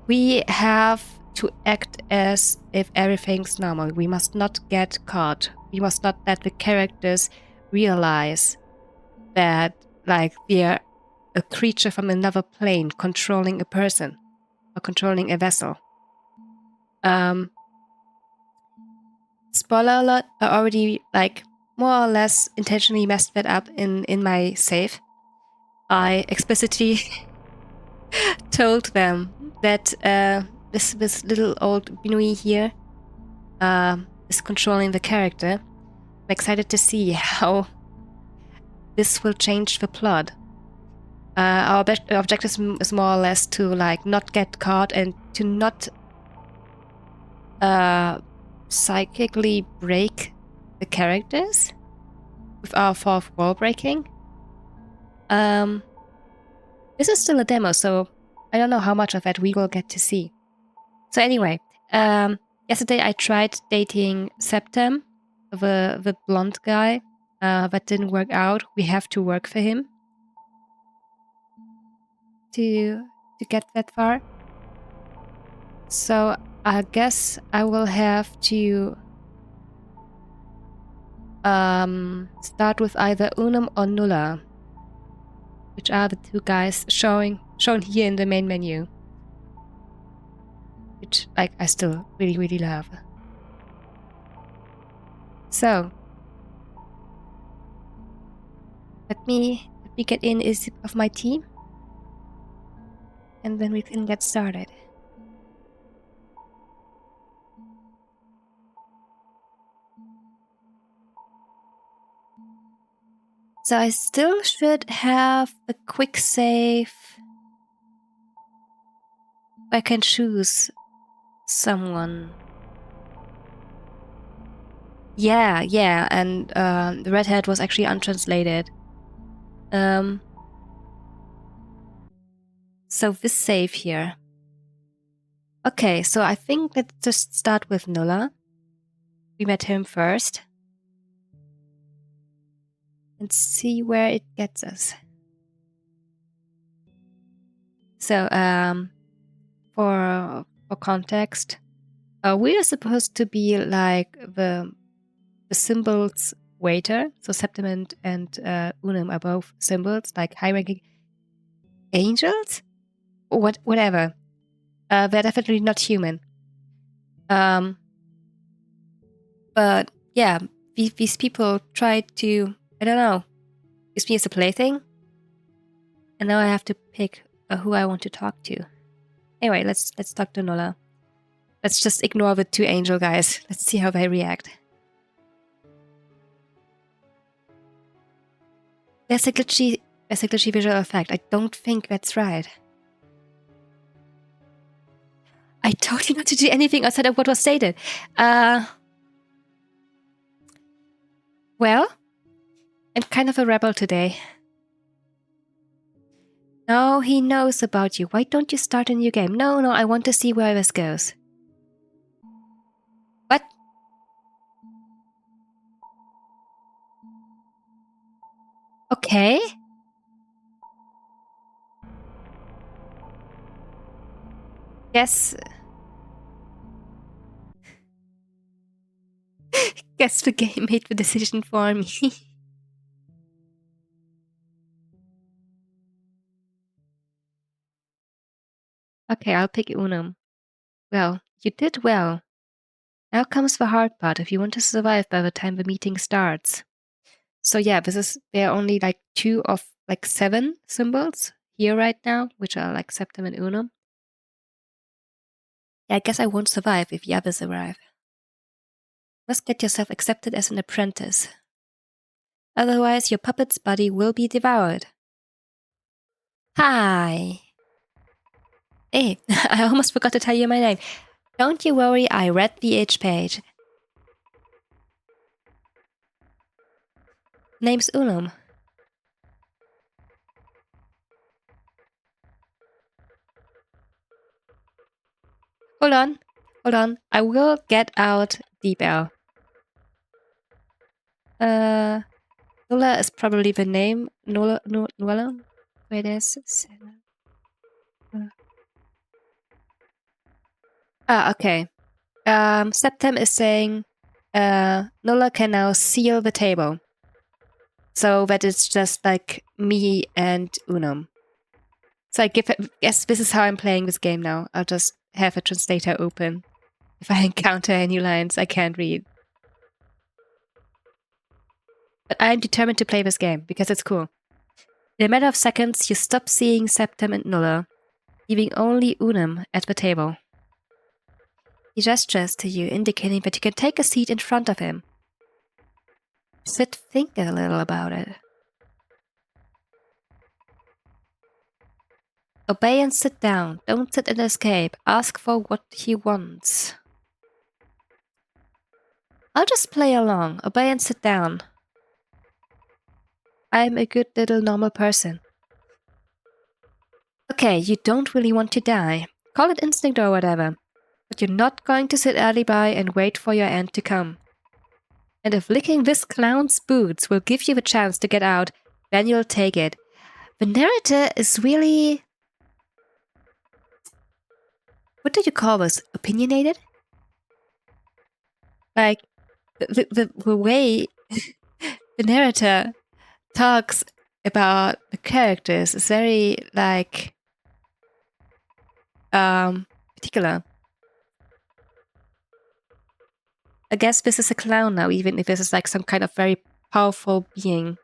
we have to act as if everything's normal. We must not get caught. We must not let the characters realize that, like, they're a creature from another plane controlling a person or controlling a vessel. Spoiler alert, I already, like, more or less intentionally messed that up in my save. I explicitly told them that this little old Binui here is controlling the character. I'm excited to see how this will change the plot. Our objective is more or less to, like, not get caught and to not psychically break the characters with our fourth wall breaking. This is still a demo, so I don't know how much of that we will get to see. So anyway, yesterday I tried dating Septem, the blonde guy. That didn't work out. We have to work for him to get that far. So I guess I will have to start with either Unum or Nulla, which are the two guys shown here in the main menu, which, like, I still really, really love. So let me get in a sip of my tea, and then we can get started. So I still should have a quick save. I can choose someone. Yeah, and the redhead was actually untranslated. So this save here. Okay, so I think let's just start with Nulla. We met him first. And see where it gets us. So, for context, we are supposed to be like the symbols waiter. So Septim and Unum are both symbols, like high-ranking angels? Whatever. They're definitely not human. But yeah, these people tried to, I don't know, use me as a plaything. And now I have to pick who I want to talk to. Anyway, let's talk to Nulla. Let's just ignore the two angel guys. Let's see how they react. There's a glitchy visual effect. I don't think that's right. I told you not to do anything outside of what was stated. Well, I'm kind of a rebel today. No, he knows about you. Why don't you start a new game? No, I want to see where this goes. What? Okay. Yes. Guess the game made the decision for me. Okay, I'll pick Unum. Well, you did well. Now comes the hard part if you want to survive by the time the meeting starts. So yeah, there are only like 2 of like 7 symbols here right now, which are like Septim and Unum. Yeah, I guess I won't survive if the others arrive. Must get yourself accepted as an apprentice. Otherwise, your puppet's body will be devoured. Hi! Hey, I almost forgot to tell you my name. Don't you worry, I read the itch page. Name's Unum. Hold on. I will get out the bell. Nola is probably the name. Nola? Wait, there's... okay. Septem is saying Nola can now seal the table. So that it's just like me and Unum. So I guess this is how I'm playing this game now. I'll just have a translator open if I encounter any lines I can't read. But I'm determined to play this game because it's cool. In a matter of seconds, you stop seeing Septem and Nola, leaving only Unum at the table. He gestures to you, indicating that you can take a seat in front of him. Think a little about it. Obey and sit down. Don't sit and escape. Ask for what he wants. I'll just play along. Obey and sit down. I'm a good little normal person. Okay, you don't really want to die. Call it instinct or whatever. But you're not going to sit idly by and wait for your end to come. And if licking this clown's boots will give you the chance to get out, then you'll take it. The narrator is really... What do you call this? Opinionated? Like, the way the narrator talks about the characters is very, like, particular. I guess this is a clown now, even if this is like some kind of very powerful being.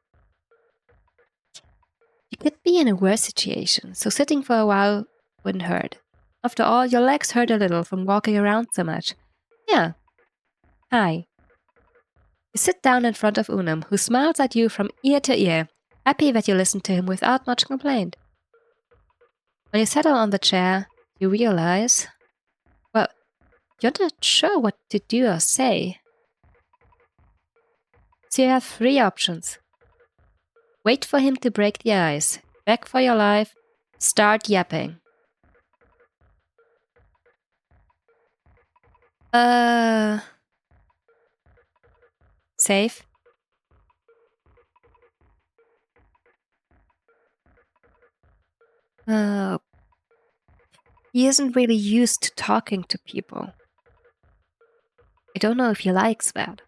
You could be in a worse situation, so sitting for a while wouldn't hurt. After all, your legs hurt a little from walking around so much. Yeah. Hi. You sit down in front of Unum, who smiles at you from ear to ear, happy that you listen to him without much complaint. When you settle on the chair, you realize... Well, you're not sure what to do or say. So you have 3 options. Wait for him to break the ice, beg for your life, start yapping. Safe? He isn't really used to talking to people. I don't know if he likes that.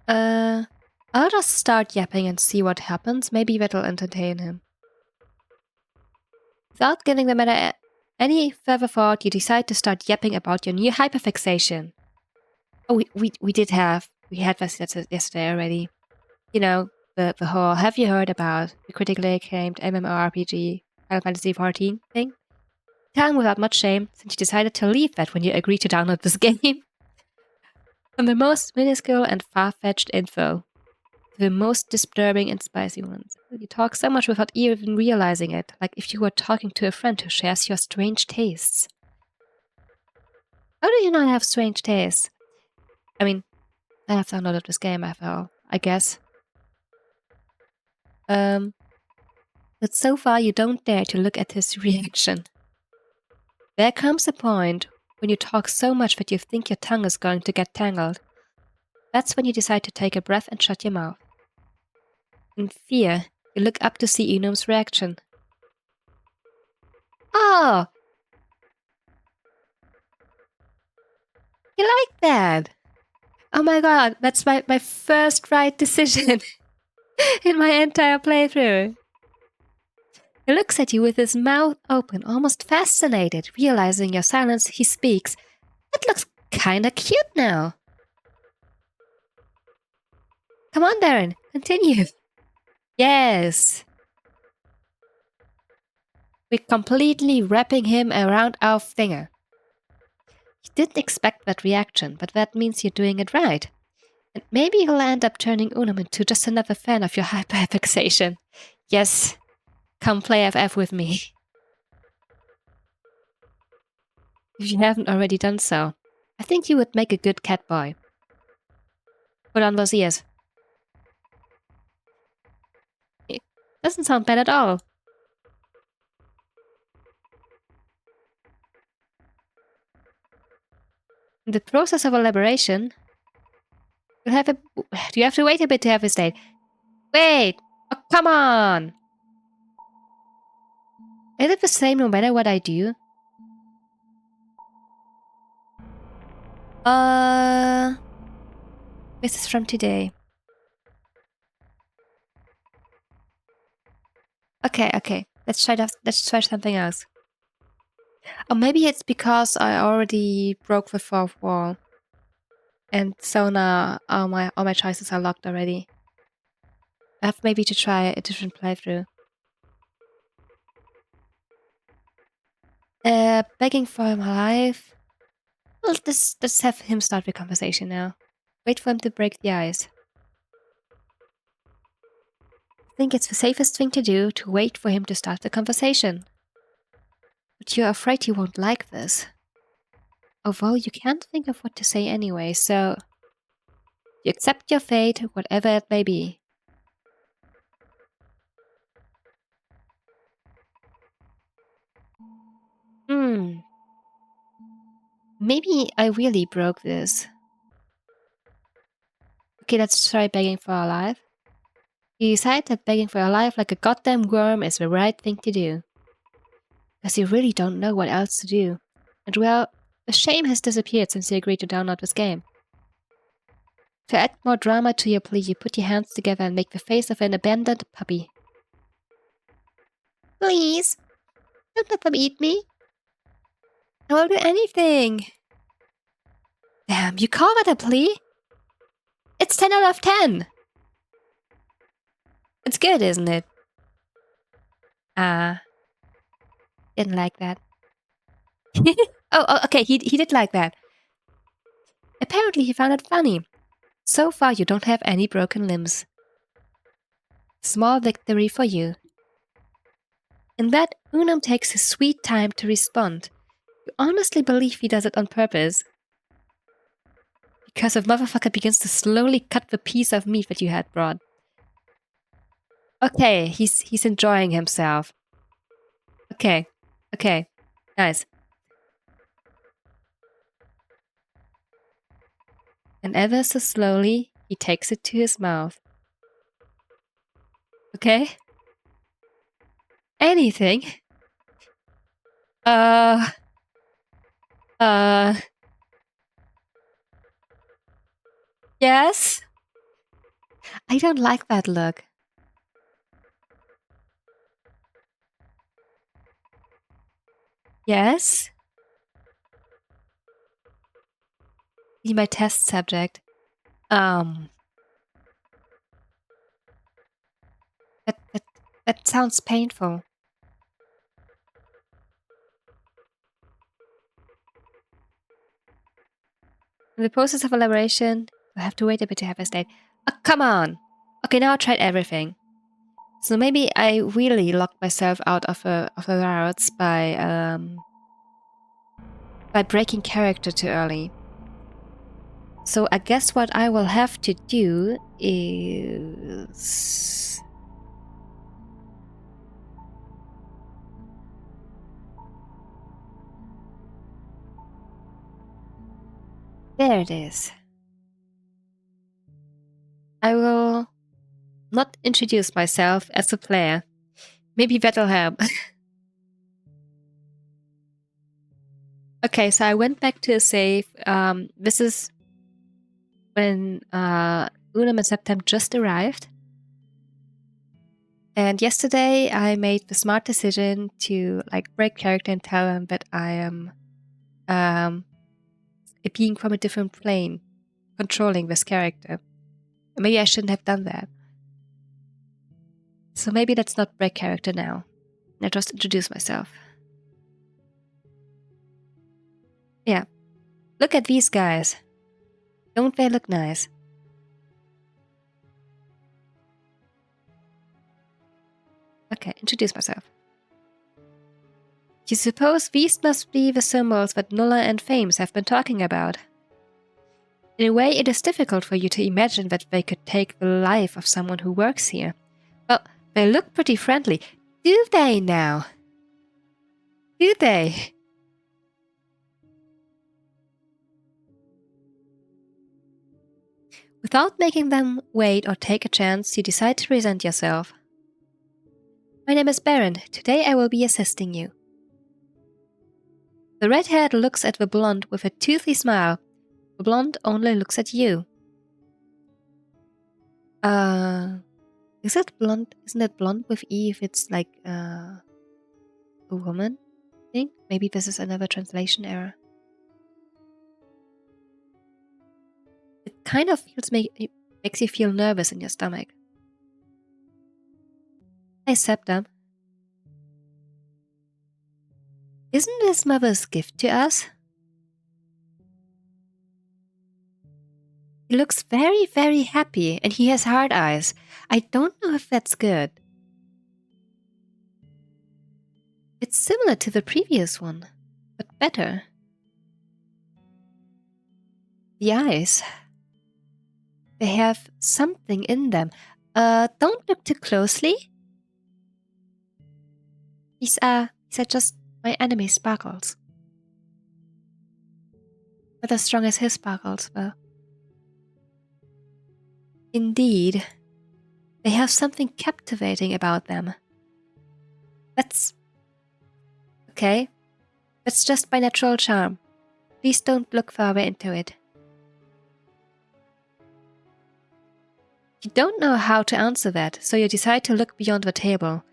I'll just start yapping and see what happens. Maybe that'll entertain him. Without giving the matter any further thought, you decide to start yapping about your new hyperfixation. Oh, we had this yesterday already. You know, the whole, have you heard about the critically acclaimed MMORPG Final Fantasy XIV thing? Tell him without much shame, since you decided to leave that when you agreed to download this game. From the most minuscule and far-fetched info to the most disturbing and spicy ones. You talk so much without even realizing it, like if you were talking to a friend who shares your strange tastes. How do you not have strange tastes? I mean, I have downloaded this game after all, I guess. But so far you don't dare to look at his reaction. There comes a point when you talk so much that you think your tongue is going to get tangled. That's when you decide to take a breath and shut your mouth. In fear, you look up to see Unum's reaction. Oh! You like that? Oh my god, that's my first right decision in my entire playthrough. He looks at you with his mouth open, almost fascinated, realizing your silence. He speaks. That looks kinda cute now. Come on, Darren, continue. Yes. We're completely wrapping him around our finger. You didn't expect that reaction, but that means you're doing it right. And maybe you'll end up turning Unum into just another fan of your hyperfixation. Yes, come play FF with me. If you haven't already done so, I think you would make a good cat boy. Put on those ears. It doesn't sound bad at all. In the process of elaboration, you'll have a... You have to wait a bit to have a state. Wait! Oh, come on! Is it the same no matter what I do? This is from today. Okay. Let's try something else. Or maybe it's because I already broke the fourth wall. And so now all my choices are locked already. I have maybe to try a different playthrough. Begging for my life. Well, let's have him start the conversation now. Wait for him to break the ice. I think it's the safest thing to do to wait for him to start the conversation. But you're afraid he won't like this. Although you can't think of what to say anyway, so you accept your fate, whatever it may be. Maybe I really broke this. Okay, let's try begging for our life. You decide that begging for your life like a goddamn worm is the right thing to do. Because you really don't know what else to do. And well, the shame has disappeared since you agreed to download this game. To add more drama to your plea, you put your hands together and make the face of an abandoned puppy. Please, don't let them eat me. I will do anything. Damn, you call that a plea? It's 10 out of 10. It's good, isn't it? Didn't like that. oh, okay, he did like that. Apparently he found it funny. So far you don't have any broken limbs. Small victory for you. In that, Unum takes his sweet time to respond. You honestly believe he does it on purpose. Because the motherfucker begins to slowly cut the piece of meat that you had brought. Okay, he's enjoying himself. Okay, nice. And ever so slowly, he takes it to his mouth. Okay? Anything? Yes? I don't like that look. Yes? Be my test subject. That sounds painful. In the process of elaboration, I have to wait a bit to have a state. Oh, come on! Okay, now I tried everything. So maybe I really locked myself out of the routes by breaking character too early. So I guess what I will have to do is... There it is. I will not introduce myself as a player. Maybe that'll help. Okay, so I went back to a save. This is when Unum and Septem just arrived. And yesterday I made the smart decision to break character and tell them that I am a being from a different plane controlling this character. Maybe I shouldn't have done that. So maybe let's not break character now. I just introduce myself. Yeah. Look at these guys. Don't they look nice? Okay, introduce myself. You suppose these must be the symbols that Nulla and Fames have been talking about? In a way, it is difficult for you to imagine that they could take the life of someone who works here. Well, they look pretty friendly. Do they now? Do they? Without making them wait or take a chance, you decide to present yourself. My name is Baron. Today I will be assisting you. The redhead looks at the blonde with a toothy smile. The blonde only looks at you. Is it blonde? Isn't it blonde with E if it's like a woman? I think maybe this is another translation error. It kind of makes you feel nervous in your stomach. I accept them. Isn't this mother's gift to us? He looks very, very happy, and he has hard eyes. I don't know if that's good. It's similar to the previous one, but better. The eyes. They have something in them. Don't look too closely. These are just my enemy sparkles. Not as strong as his sparkles, though. Indeed. They have something captivating about them. That's... okay. That's just my natural charm. Please don't look further into it. You don't know how to answer that, so you decide to look beyond the table,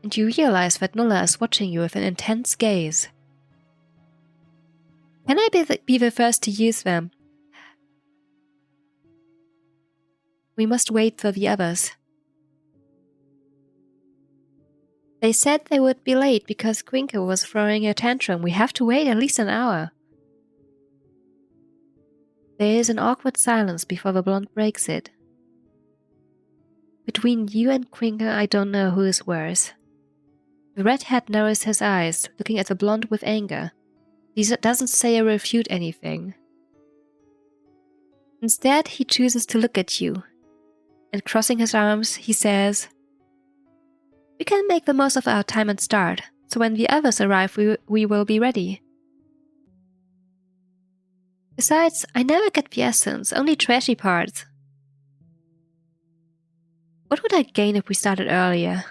and you realize that Nulla is watching you with an intense gaze. Can I be the first to use them? We must wait for the others. They said they would be late because Quinko was throwing a tantrum. We have to wait at least an hour. There is an awkward silence before the blonde breaks it. Between you and Quinko, I don't know who is worse. The redhead narrows his eyes, looking at the blonde with anger. He doesn't say or refute anything. Instead, he chooses to look at you. And crossing his arms, he says, "We can make the most of our time and start, so when the others arrive, we will be ready. Besides, I never get the essence, only trashy parts. What would I gain if we started earlier?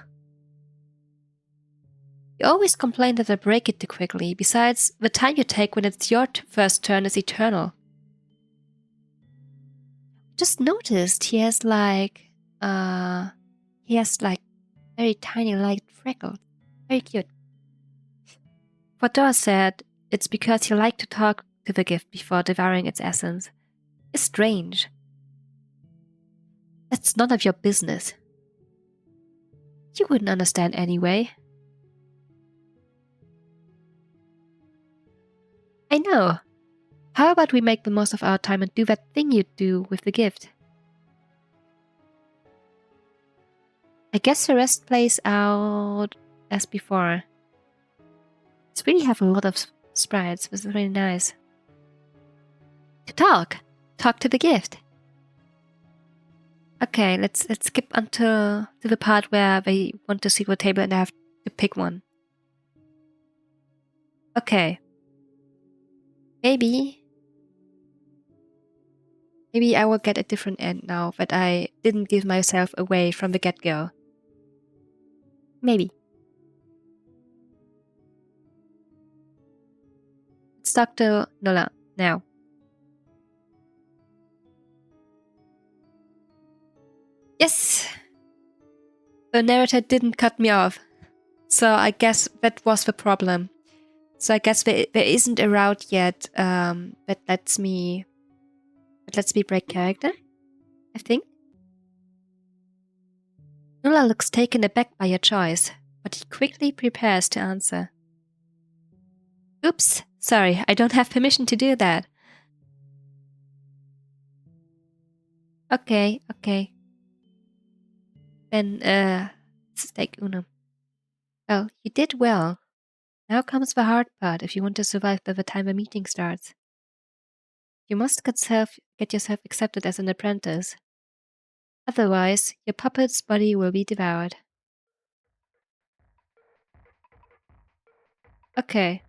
You always complain that I break it too quickly. Besides, the time you take when it's your first turn is eternal." Just noticed he has like very tiny light freckles. Very cute. Fodor said it's because you like to talk to the gift before devouring its essence. It's strange. That's none of your business. You wouldn't understand anyway. I know. How about we make the most of our time and do that thing you do with the gift? I guess the rest plays out as before. It's really have a lot of sprites, which is really nice. To talk to the gift. Okay, let's skip to the part where they want to see the table and I have to pick one. Okay. Maybe I will get a different end now that I didn't give myself away from the get-go. Maybe. Let's talk to Nulla now. Yes! The narrator didn't cut me off. So I guess that was the problem. So I guess there isn't a route yet that lets me break character, I think. Nulla looks taken aback by your choice, but he quickly prepares to answer. Oops, sorry, I don't have permission to do that. Okay. Then, let's take Unum. Well, you did well. Now comes the hard part if you want to survive by the time the meeting starts. You must get yourself accepted as an apprentice. Otherwise, your puppet's body will be devoured. Okay.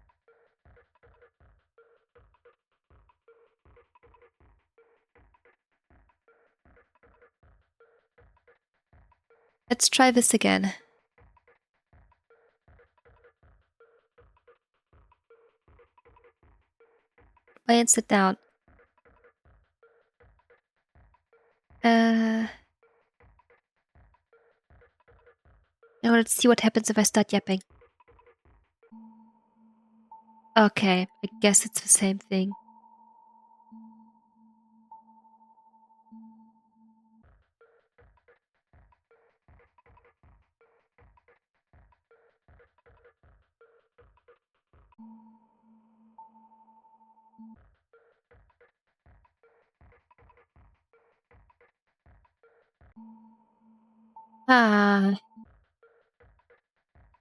Let's try this again. And sit down. Now let's see what happens if I start yapping. Okay, I guess it's the same thing.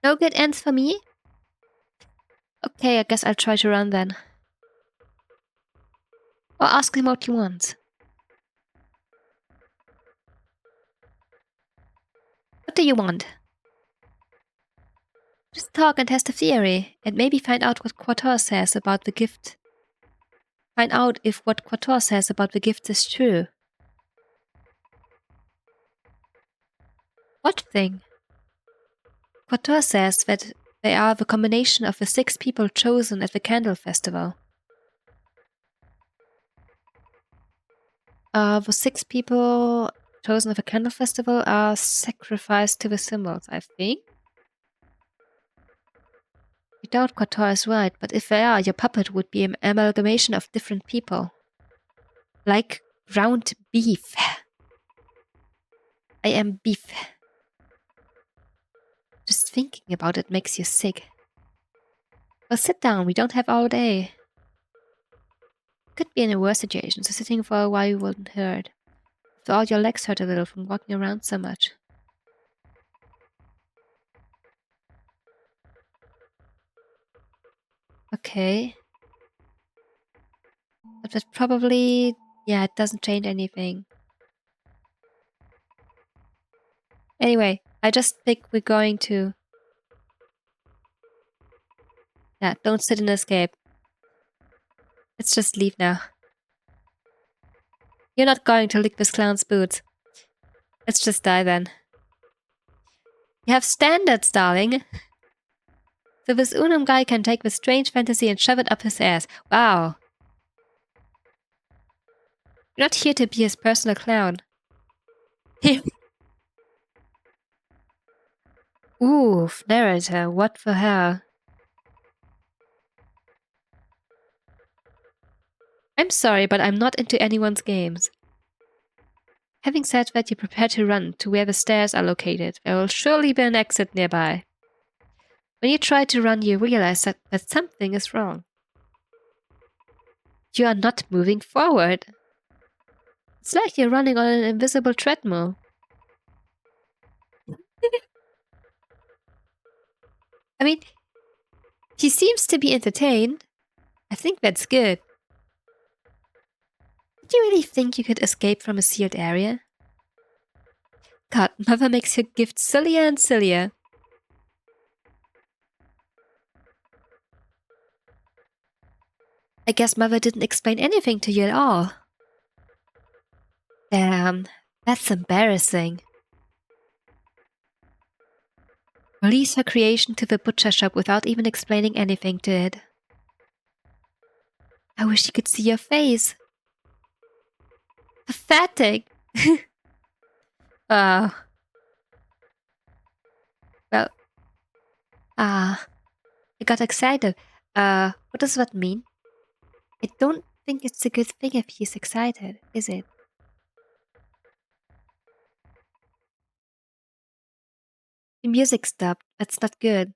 No good ends for me? Okay, I guess I'll try to run then. Or ask him what he wants. What do you want? Just talk and test the theory, and maybe find out what Quator says about the gift. Find out if what Quator says about the gift is true. What thing? Quator says that they are the combination of the 6 people chosen at the Candle Festival. The 6 people chosen at the Candle Festival are sacrificed to the symbols, I think. I doubt Quator is right, but if they are, your puppet would be an amalgamation of different people. Like ground beef. I am beef. Just thinking about it makes you sick. Well, sit down, we don't have all day. Could be in a worse situation, so sitting for a while wouldn't hurt. After all, your legs hurt a little from walking around so much. Okay. But that probably... yeah, it doesn't change anything. Anyway, I just think we're going to... yeah, don't sit and escape. Let's just leave now. You're not going to lick this clown's boots. Let's just die then. You have standards, darling. So this Unum guy can take this strange fantasy and shove it up his ass. Wow. You're not here to be his personal clown. Oof, narrator, what the hell? I'm sorry, but I'm not into anyone's games. Having said that, you prepare to run to where the stairs are located. There will surely be an exit nearby. When you try to run, you realize that something is wrong. You are not moving forward. It's like you're running on an invisible treadmill. I mean, he seems to be entertained. I think that's good. Do you really think you could escape from a sealed area? God, Mother makes your gift sillier and sillier. I guess Mother didn't explain anything to you at all. Damn, that's embarrassing. Release her creation to the butcher shop without even explaining anything to it. I wish you could see your face. Pathetic. Well, I got excited. What does that mean? I don't think it's a good thing if he's excited, is it? The music stopped. That's not good.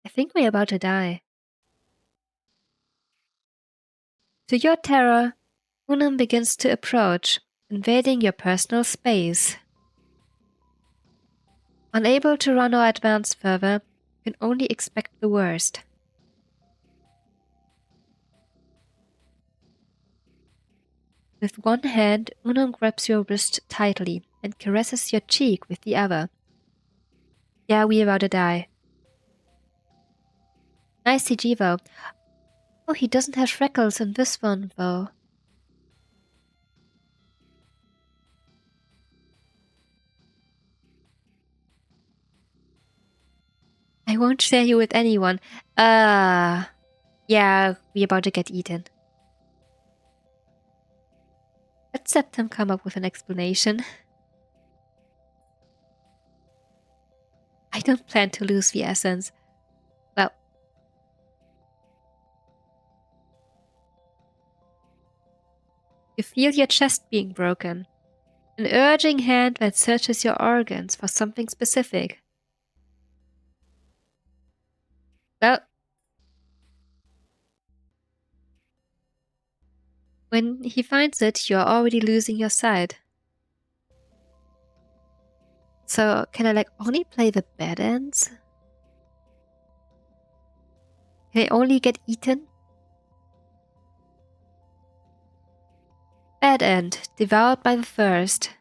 I think we're about to die. To your terror, Unum begins to approach, invading your personal space. Unable to run or advance further, you can only expect the worst. With one hand, Unum grabs your wrist tightly and caresses your cheek with the other. Yeah, we're about to die. Nice CG though. Oh, he doesn't have freckles in this one though. I won't share you with anyone. Yeah, we're about to get eaten. Let Septem come up with an explanation. I don't plan to lose the essence. Well, you feel your chest being broken. An urging hand that searches your organs for something specific. Well, when he finds it, you're already losing your sight. So, can I only play the bad ends? Can I only get eaten? Bad end, devoured by the thirst.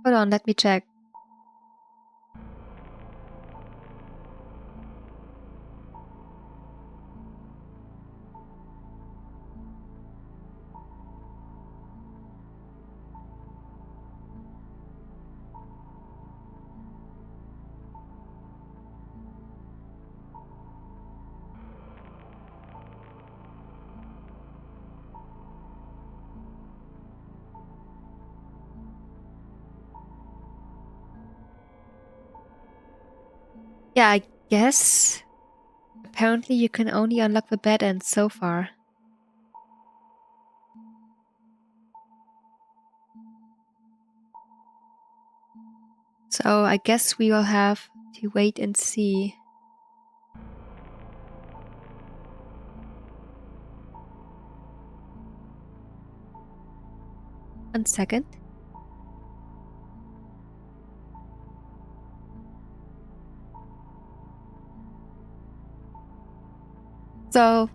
Hold on, let me check. Yeah, I guess. Apparently you can only unlock the bad ends so far. So I guess we will have to wait and see. One second. So,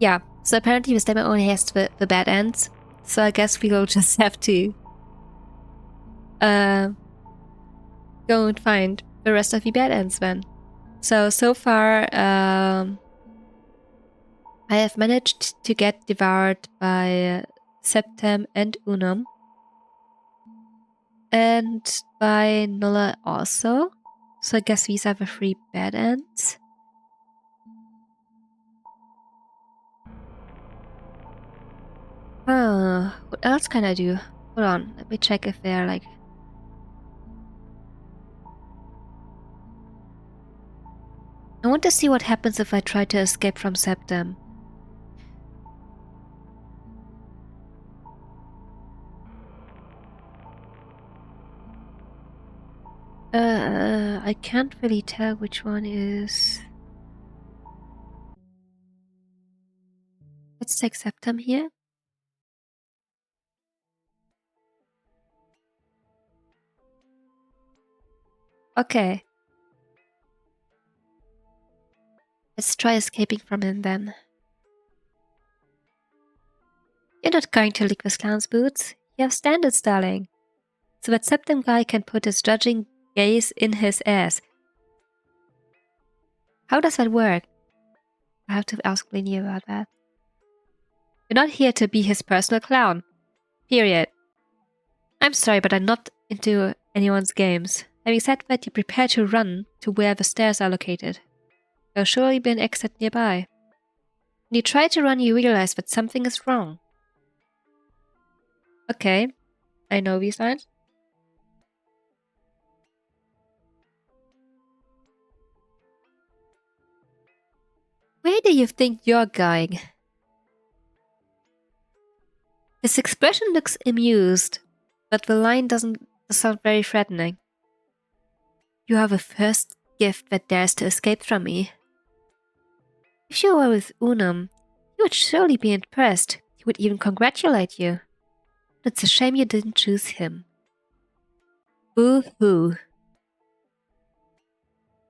yeah. So apparently this demo only has the bad ends. So I guess we will just have to go and find the rest of the bad ends then. So far, I have managed to get devoured by Septem and Unum. And by Nulla also. So I guess these are the 3 bad ends. What else can I do? Hold on, let me check if they're I want to see what happens if I try to escape from Septem. I can't really tell which one is... Let's take Septem here. Okay. Let's try escaping from him then. You're not going to lick this clown's boots. You have standards, darling. So that Septem guy can put his judging gaze in his ass. How does that work? I have to ask Lenny about that. You're not here to be his personal clown. Period. I'm sorry, but I'm not into anyone's games. Having said that, you prepare to run to where the stairs are located. There'll surely be an exit nearby. When you try to run, you realize that something is wrong. Okay, I know these lines. Where do you think you're going? His expression looks amused, but the line doesn't sound very threatening. You are the first gift that dares to escape from me. If you were with Unum, he would surely be impressed. He would even congratulate you. It's a shame you didn't choose him. Boo-hoo.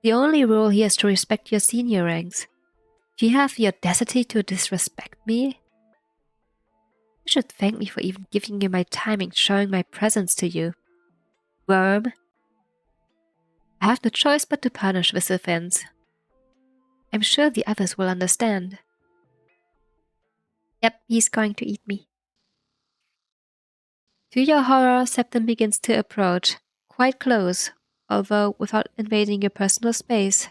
The only rule here is to respect your senior ranks. If you have the audacity to disrespect me, you should thank me for even giving you my time and showing my presence to you. Worm. I have no choice but to punish this offense. I'm sure the others will understand. Yep, he's going to eat me. To your horror, Septum begins to approach, quite close, although without invading your personal space.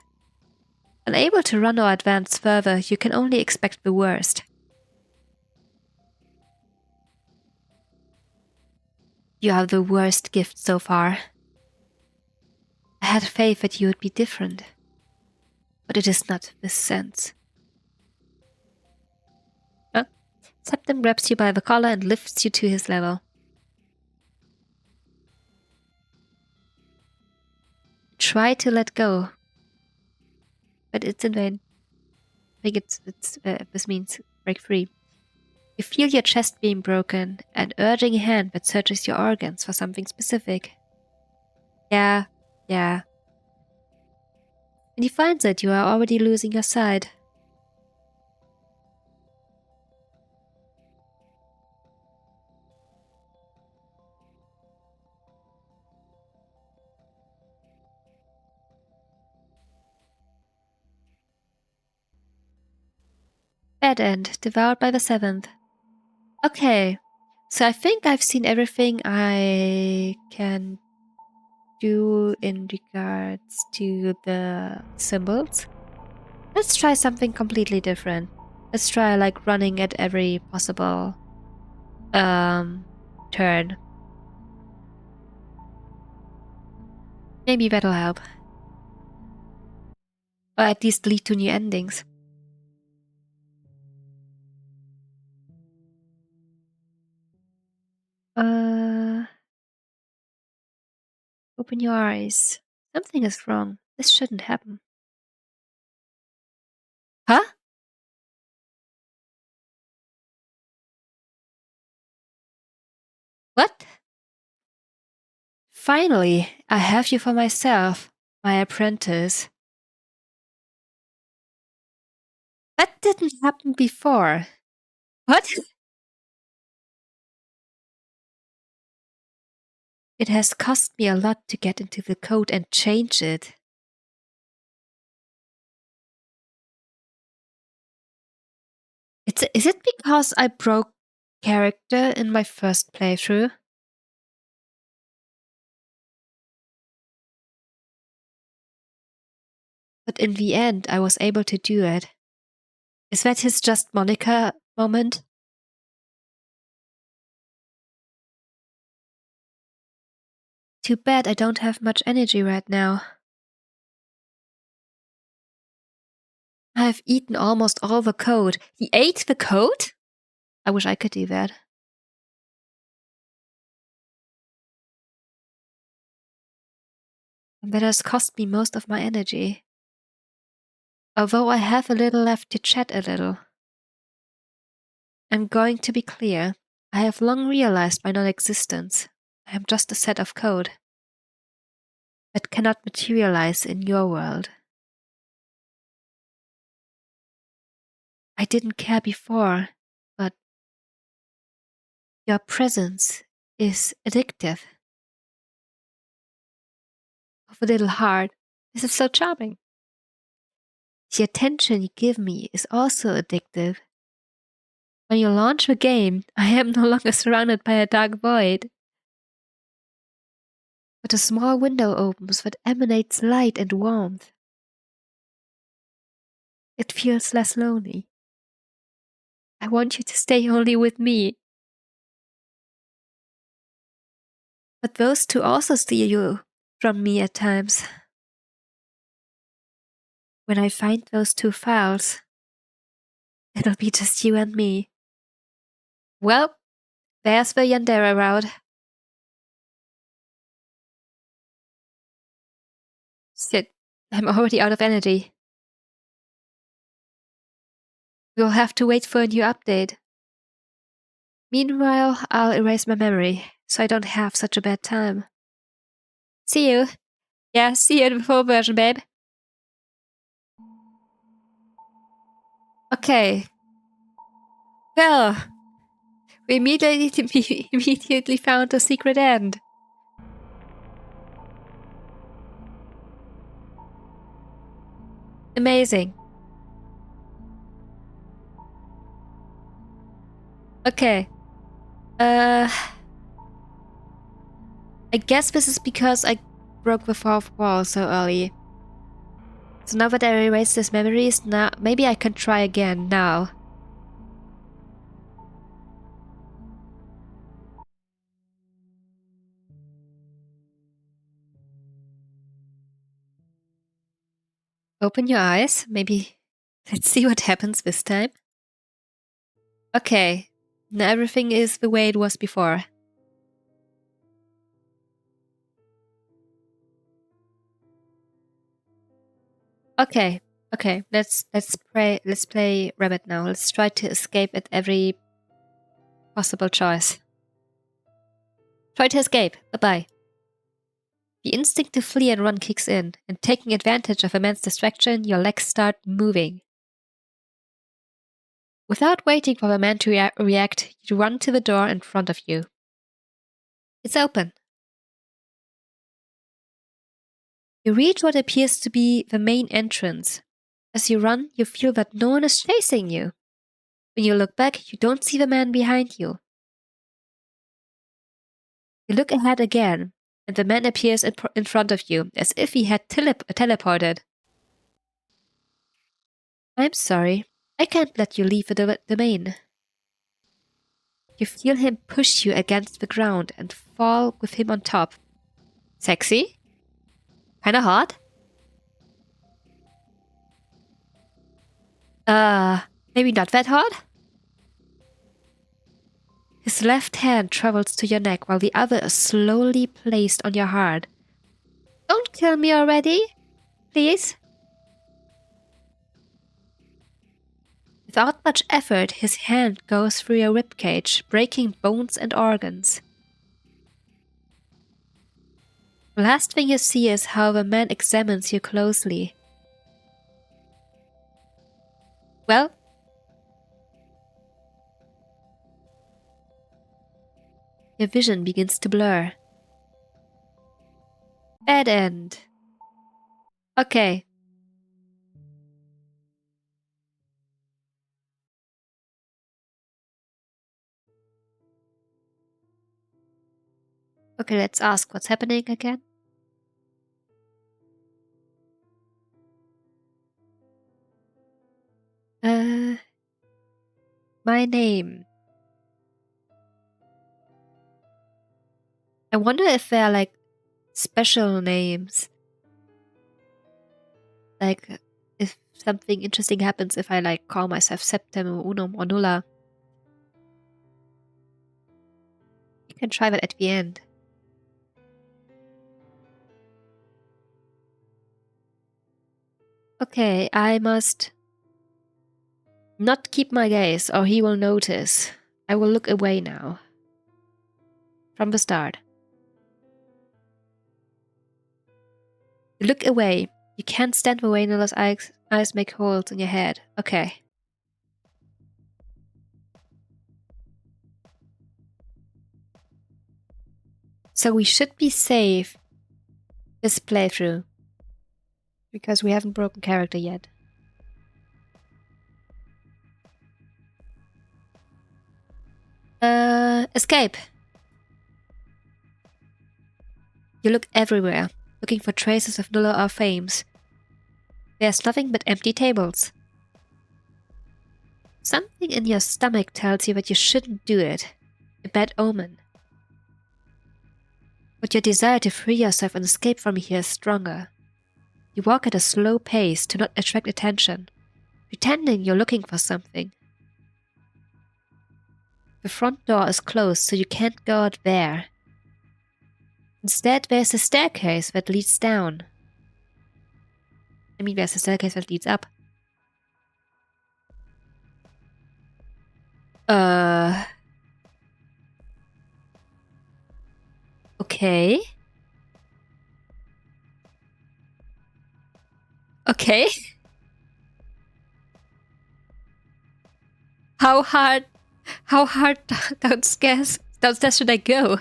Unable to run or advance further, you can only expect the worst. You are the worst gift so far. I had faith that you would be different, but it is not this sense. Huh? Septum grabs you by the collar and lifts you to his level. Try to let go, but it's in vain. I think this means break free. You feel your chest being broken, an urging hand that searches your organs for something specific. Yeah. When he finds it, you are already losing your sight. Bad end, devoured by the seventh. Okay, so I think I've seen everything I can do in regards to the symbols. Let's try something completely different. Let's try like running at every possible turn. Maybe that'll help. Or at least lead to new endings. Open your eyes. Something is wrong. This shouldn't happen. Huh? What? Finally, I have you for myself, my apprentice. That didn't happen before. What? It has cost me a lot to get into the code and change it. Is it because I broke character in my first playthrough? But in the end, I was able to do it. Is that his just Monica moment? Too bad I don't have much energy right now. I have eaten almost all the code. He ate the code? I wish I could do that. And that has cost me most of my energy. Although I have a little left to chat a little. I'm going to be clear. I have long realized my non-existence. I am just a set of code that cannot materialize in your world. I didn't care before, but your presence is addictive. Of a little heart, this is so charming. The attention you give me is also addictive. When you launch the game, I am no longer surrounded by a dark void. But a small window opens that emanates light and warmth. It feels less lonely. I want you to stay only with me. But those two also steal you from me at times. When I find those two files, it'll be just you and me. Well, There's the Yandere route. Shit, I'm already out of energy. We'll have to wait for a new update. Meanwhile, I'll erase my memory, so I don't have such a bad time. See you. Yeah, see you in the full version, babe. Okay. Well, we immediately found the secret end. Amazing. Okay. I guess this is because I broke the fourth wall so early. So now that I erased these memories, now maybe I can try again now. Open your eyes. Maybe let's see what happens this time. Okay. Now everything is the way it was before. Okay. Okay. Let's play rabbit now. Let's try to escape at every possible choice. Try to escape. Bye-bye. The instinct to flee and run kicks in, and taking advantage of a man's distraction, your legs start moving. Without waiting for the man to react, you run to the door in front of you. It's open. You reach what appears to be the main entrance. As you run, you feel that no one is chasing you. When you look back, you don't see the man behind you. You look ahead again, and the man appears in front of you, as if he had teleported. I'm sorry, I can't let you leave the domain. You feel him push you against the ground and fall with him on top. Sexy? Kinda hot? Maybe not that hot? His left hand travels to your neck while the other is slowly placed on your heart. Don't kill me already, please. Without much effort, his hand goes through your ribcage, breaking bones and organs. The last thing you see is how the man examines you closely. Well? Your vision begins to blur. Dead end. Okay. Okay, let's ask what's happening again. My name. I wonder if there are like special names. Like if something interesting happens if I like call myself Septem or Unum or Nulla. You can try that at the end. Okay, I must not keep my gaze or he will notice. I will look away now. From the start. You look away. You can't stand the way Nulla's eyes make holes in your head. Okay. So we should be safe this playthrough. Because we haven't broken character yet. Escape. You look everywhere, looking for traces of Nulla or Fames. There's nothing but empty tables. Something in your stomach tells you that you shouldn't do it. A bad omen. But your desire to free yourself and escape from here is stronger. You walk at a slow pace to not attract attention, pretending you're looking for something. The front door is closed, so you can't go out there. Instead, there's a staircase that leads down. I mean, there's a staircase that leads up. Okay. Okay. How hard downstairs should I go?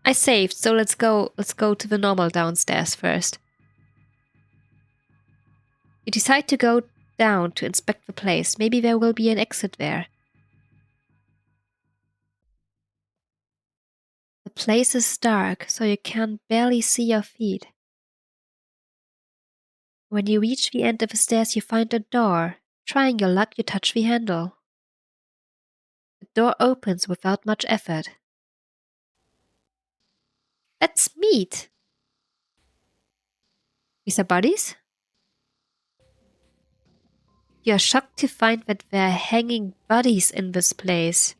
I saved, so let's go to the normal downstairs first. You decide to go down to inspect the place. Maybe there will be an exit there. The place is dark, so you can barely see your feet. When you reach the end of the stairs, you find a door. Trying your luck, you touch the handle. The door opens without much effort. Let's meet! These are bodies? You are shocked to find that there are hanging bodies in this place.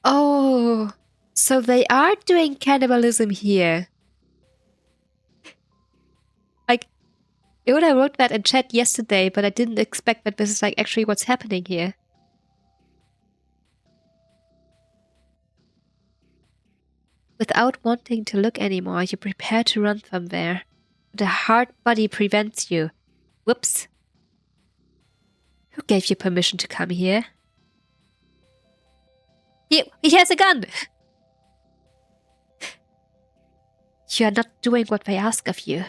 Oh, so they are doing cannibalism here. Like, Yoda wrote that in chat yesterday, but I didn't expect that this is like actually what's happening here. Without wanting to look anymore, you prepare to run from there. But a hard body prevents you. Whoops. Who gave you permission to come here? He has a gun! You are not doing what they ask of you.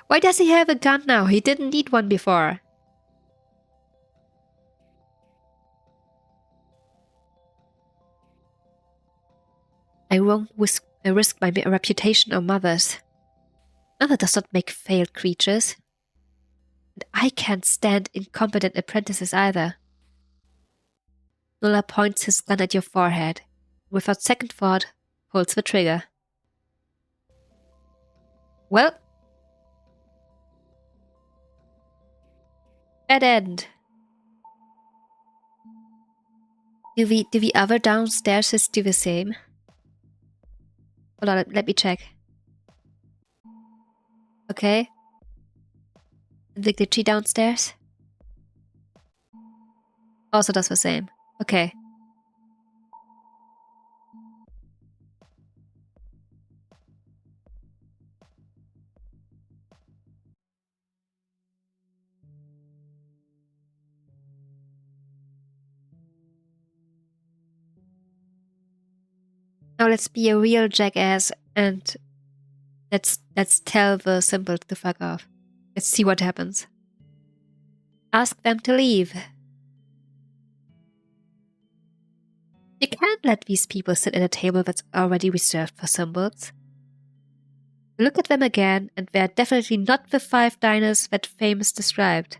Why does he have a gun now? He didn't need one before. I won't risk my reputation or mother's. Mother does not make failed creatures. And I can't stand incompetent apprentices either. Nulla points his gun at your forehead. Without second thought, pulls the trigger. Well. Dead end. Do the other downstairs do the same? Hold on, let me check. Okay. The glitchy downstairs also does the same. Okay. Now let's be a real jackass and let's tell the symbol to fuck off. Let's see what happens. Ask them to leave. You can't let these people sit at a table that's already reserved for symbols. Look at them again, and they're definitely not the 5 diners that Famous described.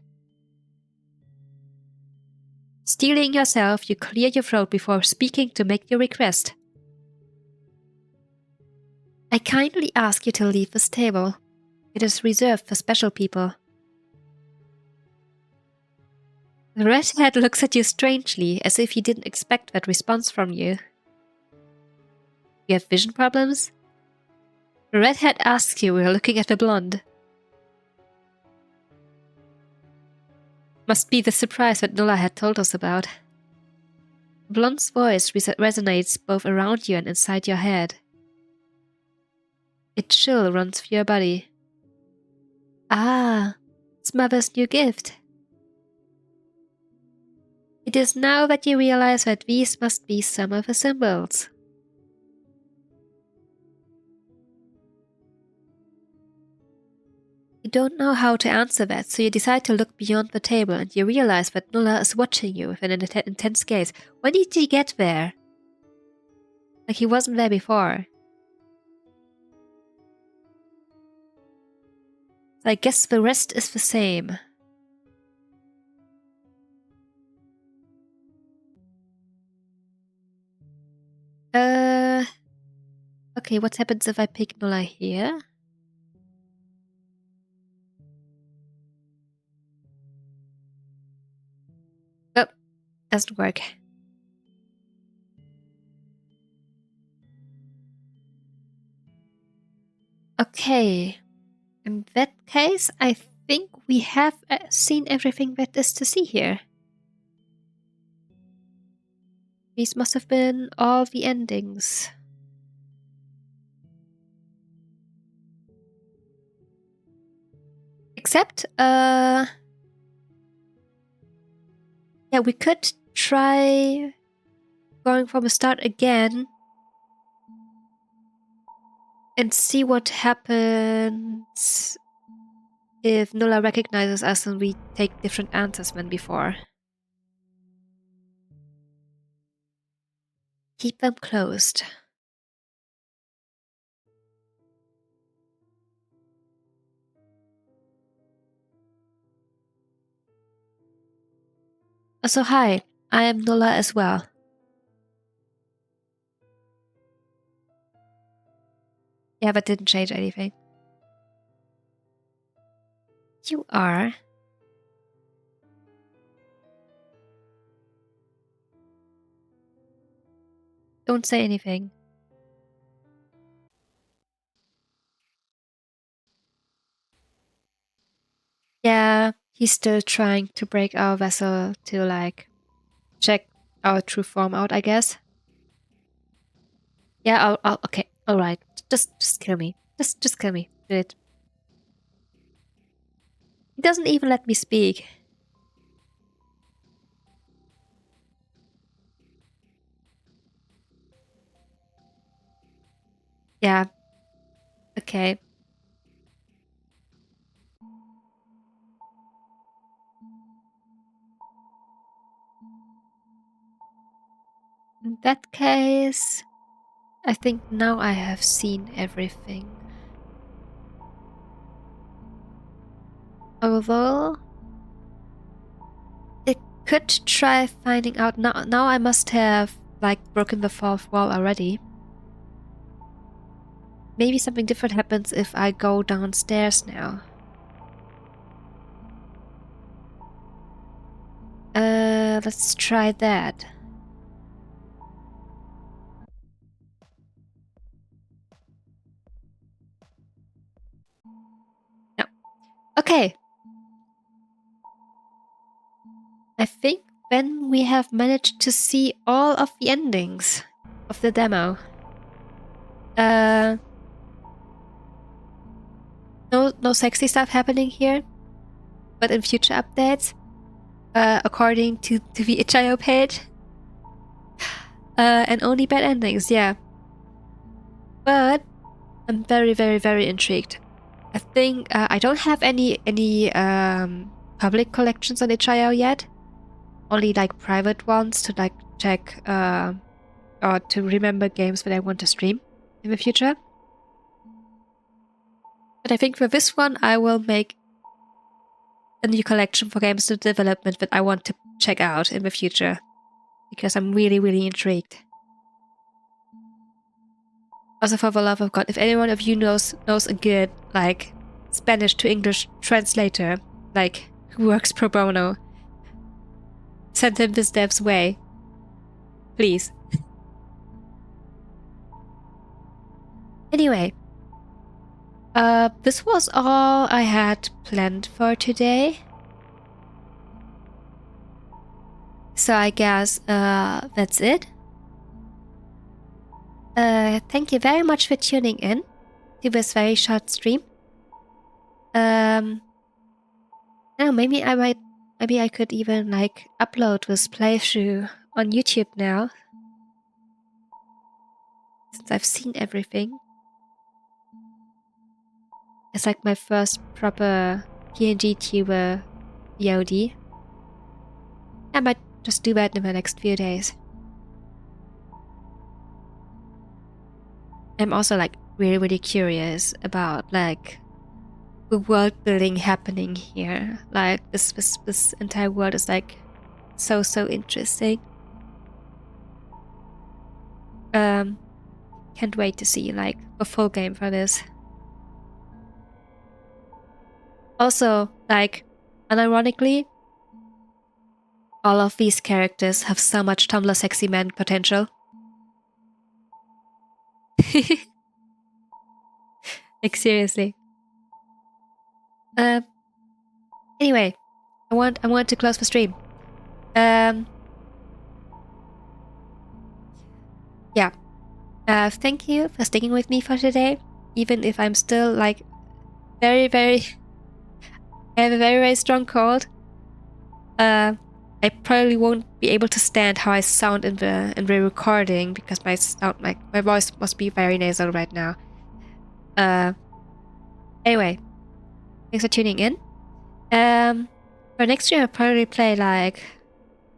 Steeling yourself, you clear your throat before speaking to make your request. I kindly ask you to leave this table. It is reserved for special people. The redhead looks at you strangely, as if he didn't expect that response from you. You have vision problems? The redhead asks you while looking at the blonde. Must be the surprise that Nulla had told us about. Blonde's voice resonates both around you and inside your head. A chill runs through your body. Ah, it's Mother's new gift. It is now that you realize that these must be some of the symbols. You don't know how to answer that, so you decide to look beyond the table and you realize that Nulla is watching you with an intense gaze. When did he get there? Like he wasn't there before. So I guess the rest is the same. Okay, what happens if I pick Nulla here? Doesn't work. Okay. In that case, I think we have seen everything that is to see here. These must have been all the endings. Except, yeah, we could try going from the start again and see what happens if Nulla recognizes us and we take different answers than before. Keep them closed. Also, hi, I am Nulla as well. Yeah, but didn't change anything. You are. Don't say anything. Yeah, he's still trying to break our vessel to, like, check our true form out, I guess. Yeah, okay, alright. Just kill me. Just kill me. Do it. He doesn't even let me speak. Yeah. Okay. In that case, I think now I have seen everything. Although, it could try finding out now. Now I must have, like, broken the fourth wall already. Maybe something different happens if I go downstairs now. Let's try that. No. Okay. I think then we have managed to see all of the endings of the demo. No sexy stuff happening here, but in future updates, according to the itch.io page, and only bad endings, yeah. But I'm very, very, very intrigued. I think I don't have any public collections on itch.io yet. Only like private ones to like check or to remember games that I want to stream in the future. But I think for this one, I will make a new collection for games in development that I want to check out in the future, because I'm really, really intrigued. Also, for the love of God, if anyone of you knows a good, like, Spanish to English translator, like, who works pro bono, send him this dev's way. Please. Anyway, this was all I had planned for today. So I guess that's it. Thank you very much for tuning in to this very short stream. Now maybe I could even like upload this playthrough on YouTube now, since I've seen everything. It's like my first proper PNG tuber VOD. I might just do that in the next few days. I'm also like really, really curious about like the world building happening here. Like this entire world is like so interesting. Can't wait to see like a full game for this. Also, like, unironically, all of these characters have so much Tumblr sexy man potential. Like, seriously. Anyway, I want to close the stream. Yeah. Thank you for sticking with me for today, even if I'm still like I have a very, very strong cold. I probably won't be able to stand how I sound in the recording because my voice must be very nasal right now. Anyway, thanks for tuning in. For next year I'll probably play like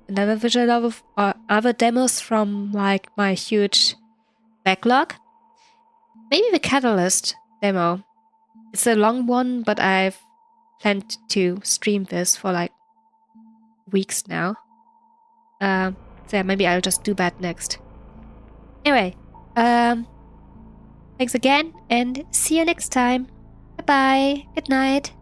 another visual novel or other demos from like my huge backlog. Maybe the Catalyst demo. It's a long one, but I've planned to stream this for like weeks now. So yeah, maybe I'll just do that next. Anyway, thanks again and see you next time. Bye bye. Good night.